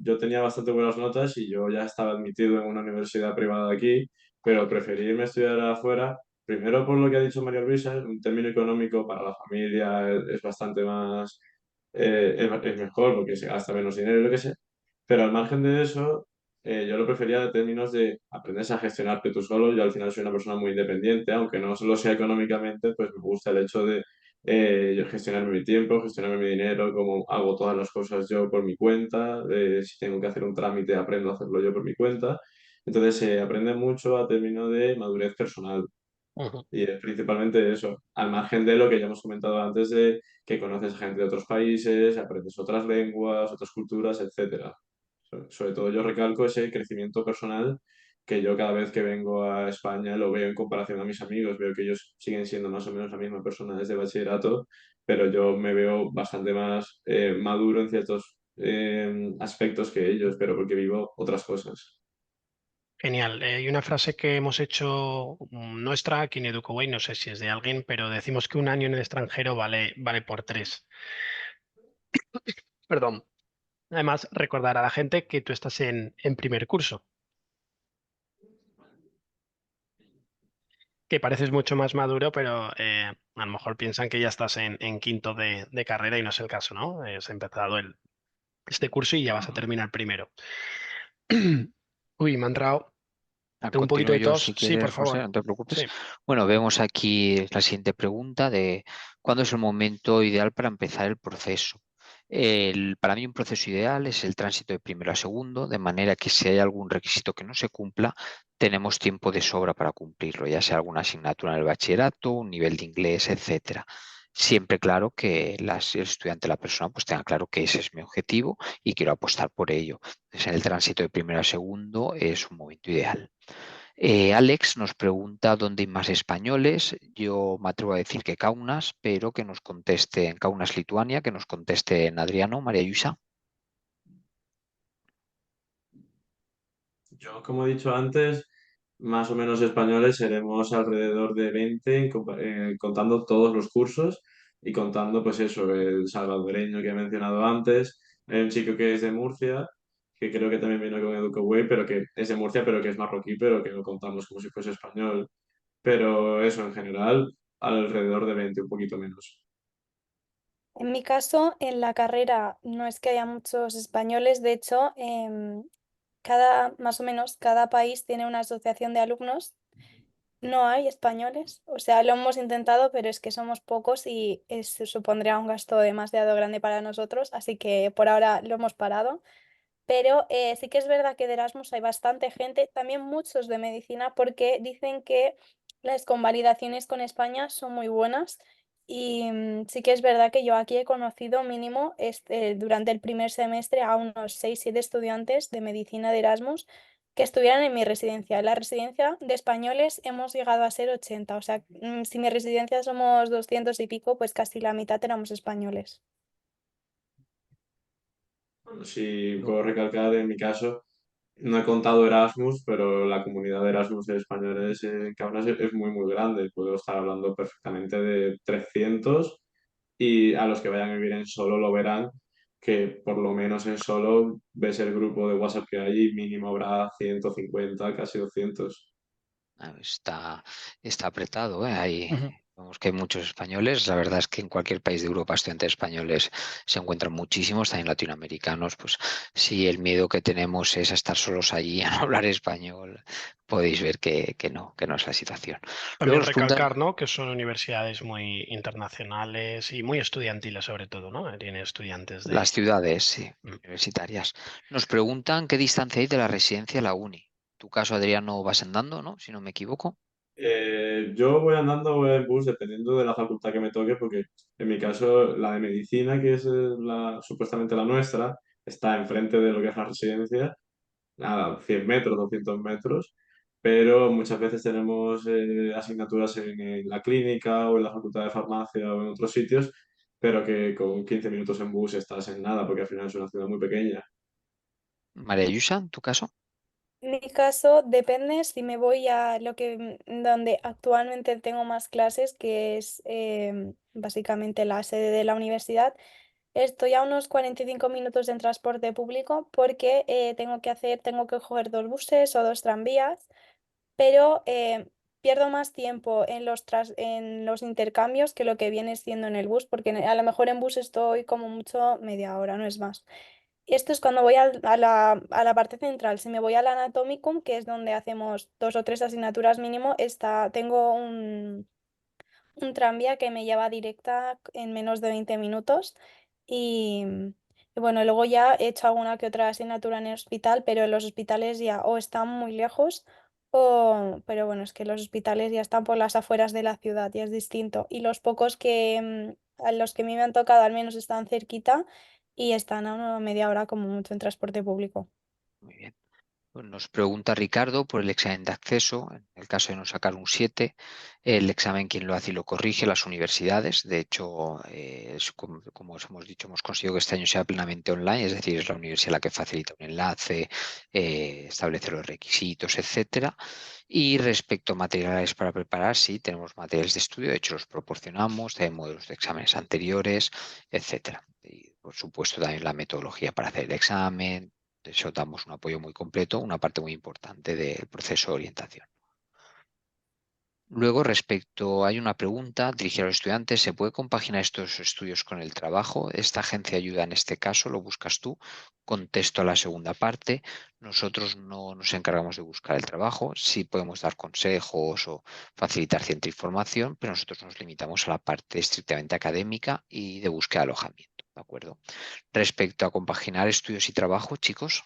yo tenía bastante buenas notas y yo ya estaba admitido en una universidad privada de aquí, pero preferí irme a estudiar afuera, primero por lo que ha dicho María Luisa, un término económico para la familia es bastante más, es mejor porque se gasta menos dinero y lo que sea, pero al margen de eso, yo lo prefería en términos de aprendes a gestionarte tú solo. Yo al final soy una persona muy independiente, aunque no solo sea económicamente, pues me gusta el hecho yo gestionarme mi tiempo, gestionarme mi dinero, cómo hago todas las cosas yo por mi cuenta, si tengo que hacer un trámite aprendo a hacerlo yo por mi cuenta. Entonces se aprende mucho a término de madurez personal. Ujú. Y es principalmente eso, al margen de lo que ya hemos comentado antes de que conoces gente de otros países, aprendes otras lenguas, otras culturas, etcétera. Sobre todo yo recalco ese crecimiento personal que yo cada vez que vengo a España lo veo en comparación a mis amigos, veo que ellos siguen siendo más o menos la misma persona desde bachillerato, pero yo me veo bastante más maduro en ciertos aspectos que ellos, pero porque vivo otras cosas. Genial. Hay una frase que hemos hecho nuestra aquí en EducoWay, no sé si es de alguien, pero decimos que un año en el extranjero vale por 3. Perdón. Además, recordar a la gente que tú estás en primer curso, que pareces mucho más maduro, pero a lo mejor piensan que ya estás en quinto de carrera y no es el caso, ¿no? Has empezado este curso y ya vas a terminar primero. Uy, me ha entrado. Tengo un poquito Continúo de yo si tos. Sí, por quieres, José, favor. no te preocupes. Sí. Bueno, vemos aquí la siguiente pregunta de ¿cuándo es el momento ideal para empezar el proceso? Para mí un proceso ideal es el tránsito de primero a segundo, de manera que si hay algún requisito que no se cumpla, tenemos tiempo de sobra para cumplirlo, ya sea alguna asignatura en el bachillerato, un nivel de inglés, etcétera. Siempre claro que el estudiante, la persona, pues tenga claro que ese es mi objetivo y quiero apostar por ello. Entonces, en el tránsito de primero a segundo es un momento ideal. Alex nos pregunta dónde hay más españoles. Yo me atrevo a decir que Kaunas, pero que nos conteste en Kaunas, Lituania, que nos conteste en Adriano, María Luisa. Yo, como he dicho antes, más o menos españoles seremos alrededor de 20, contando todos los cursos y contando, pues eso, el salvadoreño que he mencionado antes. Hay un chico que es de Murcia, que creo que también vino con EducoWay, pero que es de Murcia, pero que es marroquí, pero que lo contamos como si fuese español. Pero eso, en general, alrededor de 20, un poquito menos. En mi caso, en la carrera no es que haya muchos españoles, de hecho, más o menos, cada país tiene una asociación de alumnos. No hay españoles, o sea, lo hemos intentado, pero es que somos pocos y supondría un gasto demasiado grande para nosotros, así que por ahora lo hemos parado. Pero sí que es verdad que de Erasmus hay bastante gente, también muchos de medicina, porque dicen que las convalidaciones con España son muy buenas. Y sí que es verdad que yo aquí he conocido mínimo durante el primer semestre a unos 6 7 estudiantes de medicina de Erasmus que estuvieran en mi residencia. En la residencia de españoles hemos llegado a ser 80, o sea, si mi residencia somos 200 y pico, pues casi la mitad éramos españoles. Bueno, si puedo recalcar, en mi caso, no he contado Erasmus, pero la comunidad de Erasmus de españoles en Kaunas es muy, muy grande. Puedo estar hablando perfectamente de 300 y a los que vayan a vivir en Solo lo verán, que por lo menos en Solo ves el grupo de WhatsApp que hay y mínimo habrá 150 casi 200. Está apretado, ¿eh? Ujú. Vemos que hay muchos españoles. La verdad es que en cualquier país de Europa estudiantes españoles se encuentran muchísimos, también latinoamericanos. Pues si el miedo que tenemos es a estar solos allí, a no hablar español, podéis ver que no es la situación. Luego También nos preguntan recalcar, ¿no? Que son universidades muy internacionales y muy estudiantiles, sobre todo, ¿no? Tiene estudiantes las de. ciudades, sí, Mm. universitarias. Nos preguntan qué distancia hay de la residencia a la uni. En tu caso, Adriano, vas andando, ¿no? Si no me equivoco. Yo voy andando o voy en bus dependiendo de la facultad que me toque, porque en mi caso la de medicina, que es supuestamente la nuestra, está enfrente de lo que es la residencia, nada, 100 metros, 200 metros, pero muchas veces tenemos asignaturas en la clínica o en la facultad de farmacia o en otros sitios, pero que con 15 minutos en bus estás en nada, porque al final es una ciudad muy pequeña. María Yusa, en tu caso. En mi caso depende si me voy a donde actualmente tengo más clases, que es básicamente la sede de la universidad. Estoy a unos 45 minutos en transporte público porque tengo que coger 2 buses o 2 tranvías, pero pierdo más tiempo en los intercambios que lo que viene siendo en el bus, porque a lo mejor en bus estoy como mucho media hora, no es más. Esto es cuando voy a la parte central. Si me voy al Anatomicum, que es donde hacemos 2 o 3 asignaturas mínimo, tengo un un tranvía que me lleva directa en menos de 20 minutos y, y bueno, luego ya he hecho alguna que otra asignatura en el hospital, pero los hospitales ya o están muy lejos pero bueno, es que los hospitales ya están por las afueras de la ciudad, ya es distinto. Y los pocos a los que a mí me han tocado al menos están cerquita y están a una media hora como mucho en transporte público. Muy bien. Pues nos pregunta Ricardo por el examen de acceso. En el caso de no sacar un 7, el examen quien lo hace y lo corrige, las universidades. De hecho, como os hemos dicho, hemos conseguido que este año sea plenamente online, es decir, es la universidad la que facilita un enlace, establece los requisitos, etcétera. Y respecto a materiales para preparar, sí, tenemos materiales de estudio, de hecho los proporcionamos, tenemos modelos de exámenes anteriores, etcétera. Y por supuesto también la metodología para hacer el examen. De eso damos un apoyo muy completo, una parte muy importante del proceso de orientación. Luego, hay una pregunta dirigida a los estudiantes, ¿se puede compaginar estos estudios con el trabajo? Esta agencia ayuda en este caso, lo buscas tú. Contesto a la segunda parte. Nosotros no nos encargamos de buscar el trabajo, sí podemos dar consejos o facilitar cierta información, pero nosotros nos limitamos a la parte estrictamente académica y de búsqueda de alojamiento, ¿de acuerdo? Respecto a compaginar estudios y trabajo, chicos.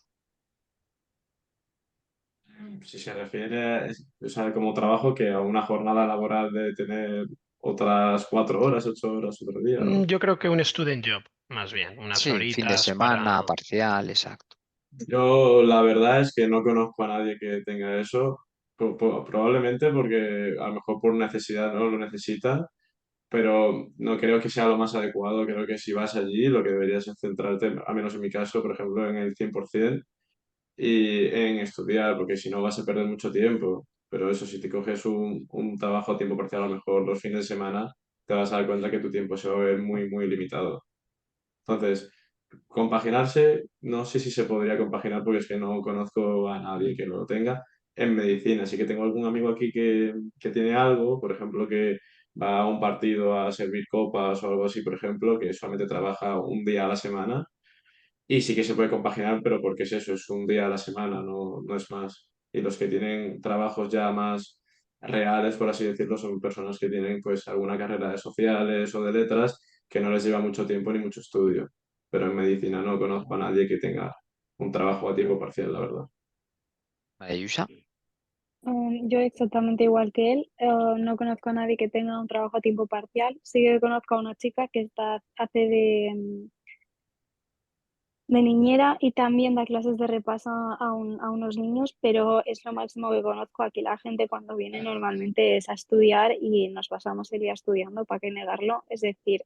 Si se refiere, o sea, como trabajo, que a una jornada laboral de tener otras 4 horas, 8 horas otro día. Yo creo que un student job, más bien, unas Sí, fin de horitas semana, para... parcial, exacto. Yo la verdad es que no conozco a nadie que tenga eso, probablemente porque a lo mejor por necesidad no lo necesitan, pero no creo que sea lo más adecuado. Creo que si vas allí lo que deberías es centrarte, al menos en mi caso, por ejemplo, en el 100% y en estudiar, porque si no vas a perder mucho tiempo. Pero eso, si te coges un trabajo a tiempo parcial, a lo mejor los fines de semana, te vas a dar cuenta que tu tiempo se va a ver muy, muy limitado. Entonces, compaginarse, no sé si se podría compaginar porque es que no conozco a nadie que lo tenga en medicina. Sí que tengo algún amigo aquí que tiene algo, por ejemplo, que va a un partido a servir copas o algo así, por ejemplo, que solamente trabaja un día a la semana y sí que se puede compaginar, pero porque es eso, es un día a la semana, no es más. Y los que tienen trabajos ya más reales, por así decirlo, son personas que tienen pues alguna carrera de sociales o de letras que no les lleva mucho tiempo ni mucho estudio. Pero en medicina no conozco a nadie que tenga un trabajo a tiempo parcial, la verdad. Mayusa, Yo exactamente igual que él, no conozco a nadie que tenga un trabajo a tiempo parcial. Sí que conozco a una chica que hace de niñera y también da clases de repaso a unos niños, pero es lo máximo que conozco. Aquí la gente cuando viene normalmente es a estudiar y nos pasamos el día estudiando, ¿para qué negarlo? Es decir,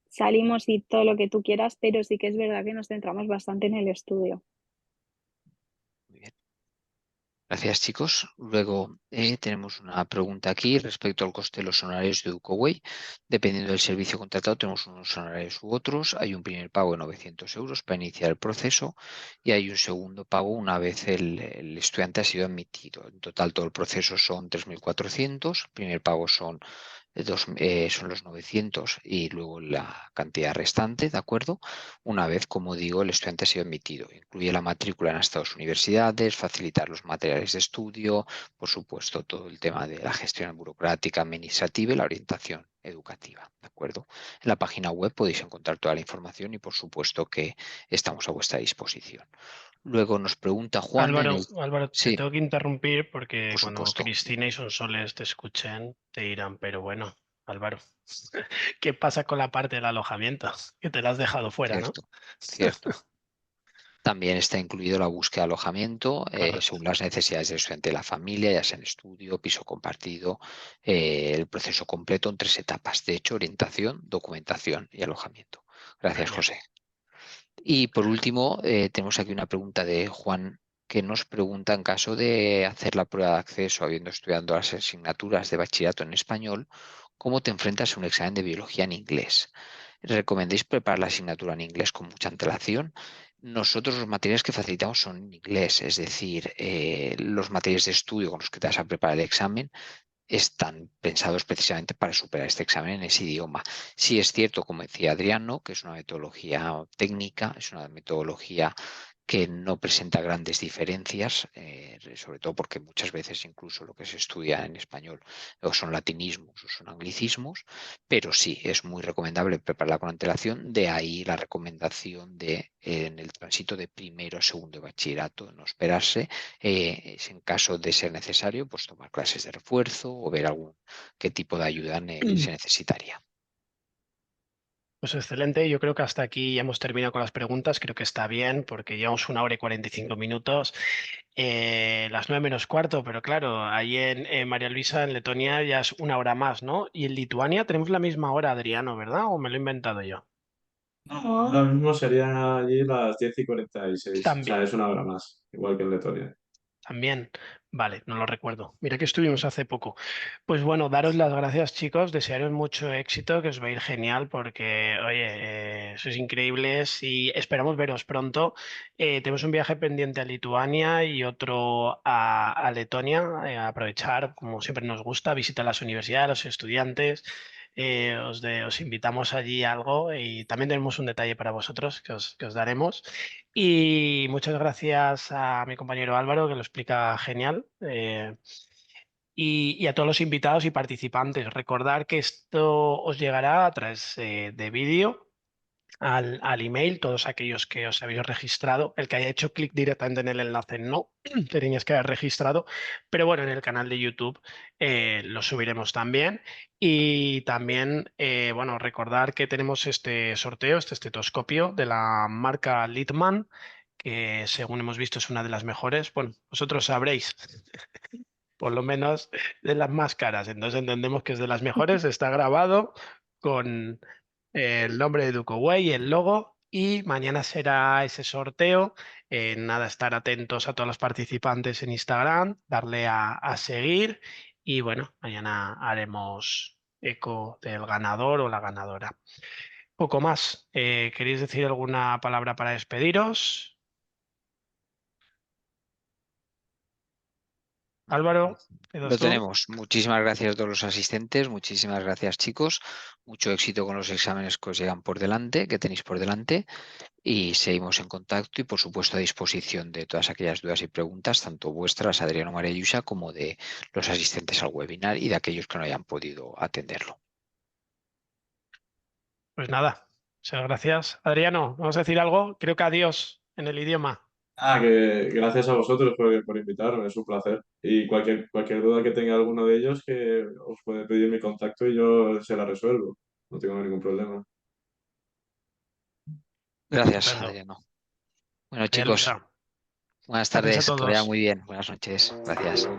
salimos y todo lo que tú quieras, pero sí que es verdad que nos centramos bastante en el estudio. muy bien. Gracias, chicos. Luego tenemos una pregunta aquí respecto al coste de los honorarios de Educoway. Dependiendo del servicio contratado, tenemos unos honorarios u otros. Hay un primer pago de 900 euros para iniciar el proceso y hay un segundo pago una vez el estudiante ha sido admitido. En total, todo el proceso son 3.400. El primer pago son los 900 y luego la cantidad restante, ¿de acuerdo? Una vez, como digo, el estudiante ha sido admitido. Incluye la matrícula en estas universidades, facilitar los materiales de estudio, por supuesto, todo el tema de la gestión burocrática, administrativa y la orientación educativa, ¿de acuerdo? En la página web podéis encontrar toda la información y, por supuesto, que estamos a vuestra disposición. Luego nos pregunta Juan en Álvaro, el... Álvaro, te Sí, tengo que interrumpir porque por cuando supuesto, Cristina y Sonsoles te escuchen, te dirán, pero bueno, Álvaro, ¿qué pasa con la parte del alojamiento? Que te la has dejado fuera, ¿no? cierto, cierto. También está incluido la búsqueda de alojamiento Correcto. según las necesidades del estudiante y la familia, ya sea en estudio, piso compartido, el proceso completo en 3 etapas. De hecho, orientación, documentación y alojamiento. Gracias, Genial. José. Y por último, tenemos aquí una pregunta de Juan que nos pregunta en caso de hacer la prueba de acceso habiendo estudiado las asignaturas de bachillerato en español, ¿cómo te enfrentas a un examen de biología en inglés? ¿Recomendéis preparar la asignatura en inglés con mucha antelación? Nosotros los materiales que facilitamos son en inglés, es decir, los materiales de estudio con los que te vas a preparar el examen están pensados precisamente para superar este examen en ese idioma. Sí es cierto, como decía Adriano, que es una metodología técnica, es una metodología que no presenta grandes diferencias, sobre todo porque muchas veces incluso lo que se estudia en español o son latinismos o son anglicismos, pero sí es muy recomendable prepararla con antelación. De ahí la recomendación de en el tránsito de primero o segundo de bachillerato no esperarse, en caso de ser necesario, pues tomar clases de refuerzo o ver qué tipo de ayuda se necesitaría. Pues excelente, yo creo que hasta aquí ya hemos terminado con las preguntas, creo que está bien porque llevamos 1 hora y 45 minutos, las 9 menos cuarto, pero claro, ahí en María Luisa, en Letonia, ya es 1 hora más, ¿no? Y en Lituania tenemos la misma hora, Adriano, ¿verdad? ¿O me lo he inventado yo? No, ahora mismo serían allí las 10:46, o sea, También. es una hora más, igual que en Letonia. También, vale, no lo recuerdo. Mira que estuvimos hace poco. Pues bueno, daros las gracias, chicos, desearos mucho éxito, que os va a ir genial porque, oye, sois increíbles y esperamos veros pronto. Tenemos un viaje pendiente a Lituania y otro a Letonia, a aprovechar, como siempre nos gusta, visitar las universidades, los estudiantes. Os invitamos allí a algo y también tenemos un detalle para vosotros que os daremos. Y muchas gracias a mi compañero Álvaro, que lo explica genial. Y a todos los invitados y participantes. Recordar que esto os llegará a través de vídeo al email, todos aquellos que os habéis registrado. El que haya hecho clic directamente en el enlace no, teníais que haber registrado, pero bueno, en el canal de YouTube lo subiremos también. Y también, bueno, recordar que tenemos este sorteo, este estetoscopio de la marca Littmann, que según hemos visto es una de las mejores. Bueno, vosotros sabréis, por lo menos de las más caras, entonces entendemos que es de las mejores, está grabado con el nombre de DucoWay, el logo, y mañana será ese sorteo. Nada, estar atentos a todos los participantes en Instagram, darle a seguir y bueno, mañana haremos eco del ganador o la ganadora. Poco más. ¿Queréis decir alguna palabra para despediros? Álvaro, ¿quedas Lo tú? tenemos. Muchísimas gracias a todos los asistentes, muchísimas gracias chicos, mucho éxito con los exámenes que os llegan por delante, que tenéis por delante, y seguimos en contacto y por supuesto a disposición de todas aquellas dudas y preguntas, tanto vuestras, Adriano, María y Yusa, como de los asistentes al webinar y de aquellos que no hayan podido atenderlo. Pues nada, muchas gracias. Adriano, ¿vamos a decir algo? Creo que adiós en el idioma. Que gracias a vosotros por invitarme, es un placer. Y cualquier duda que tenga alguno de ellos, que os puede pedir mi contacto y yo se la resuelvo. No tengo ningún problema. Gracias, Estupendo. Adriano. Bueno María chicos, Luisa, buenas gracias a tardes, que vaya todos. muy bien, buenas noches, gracias.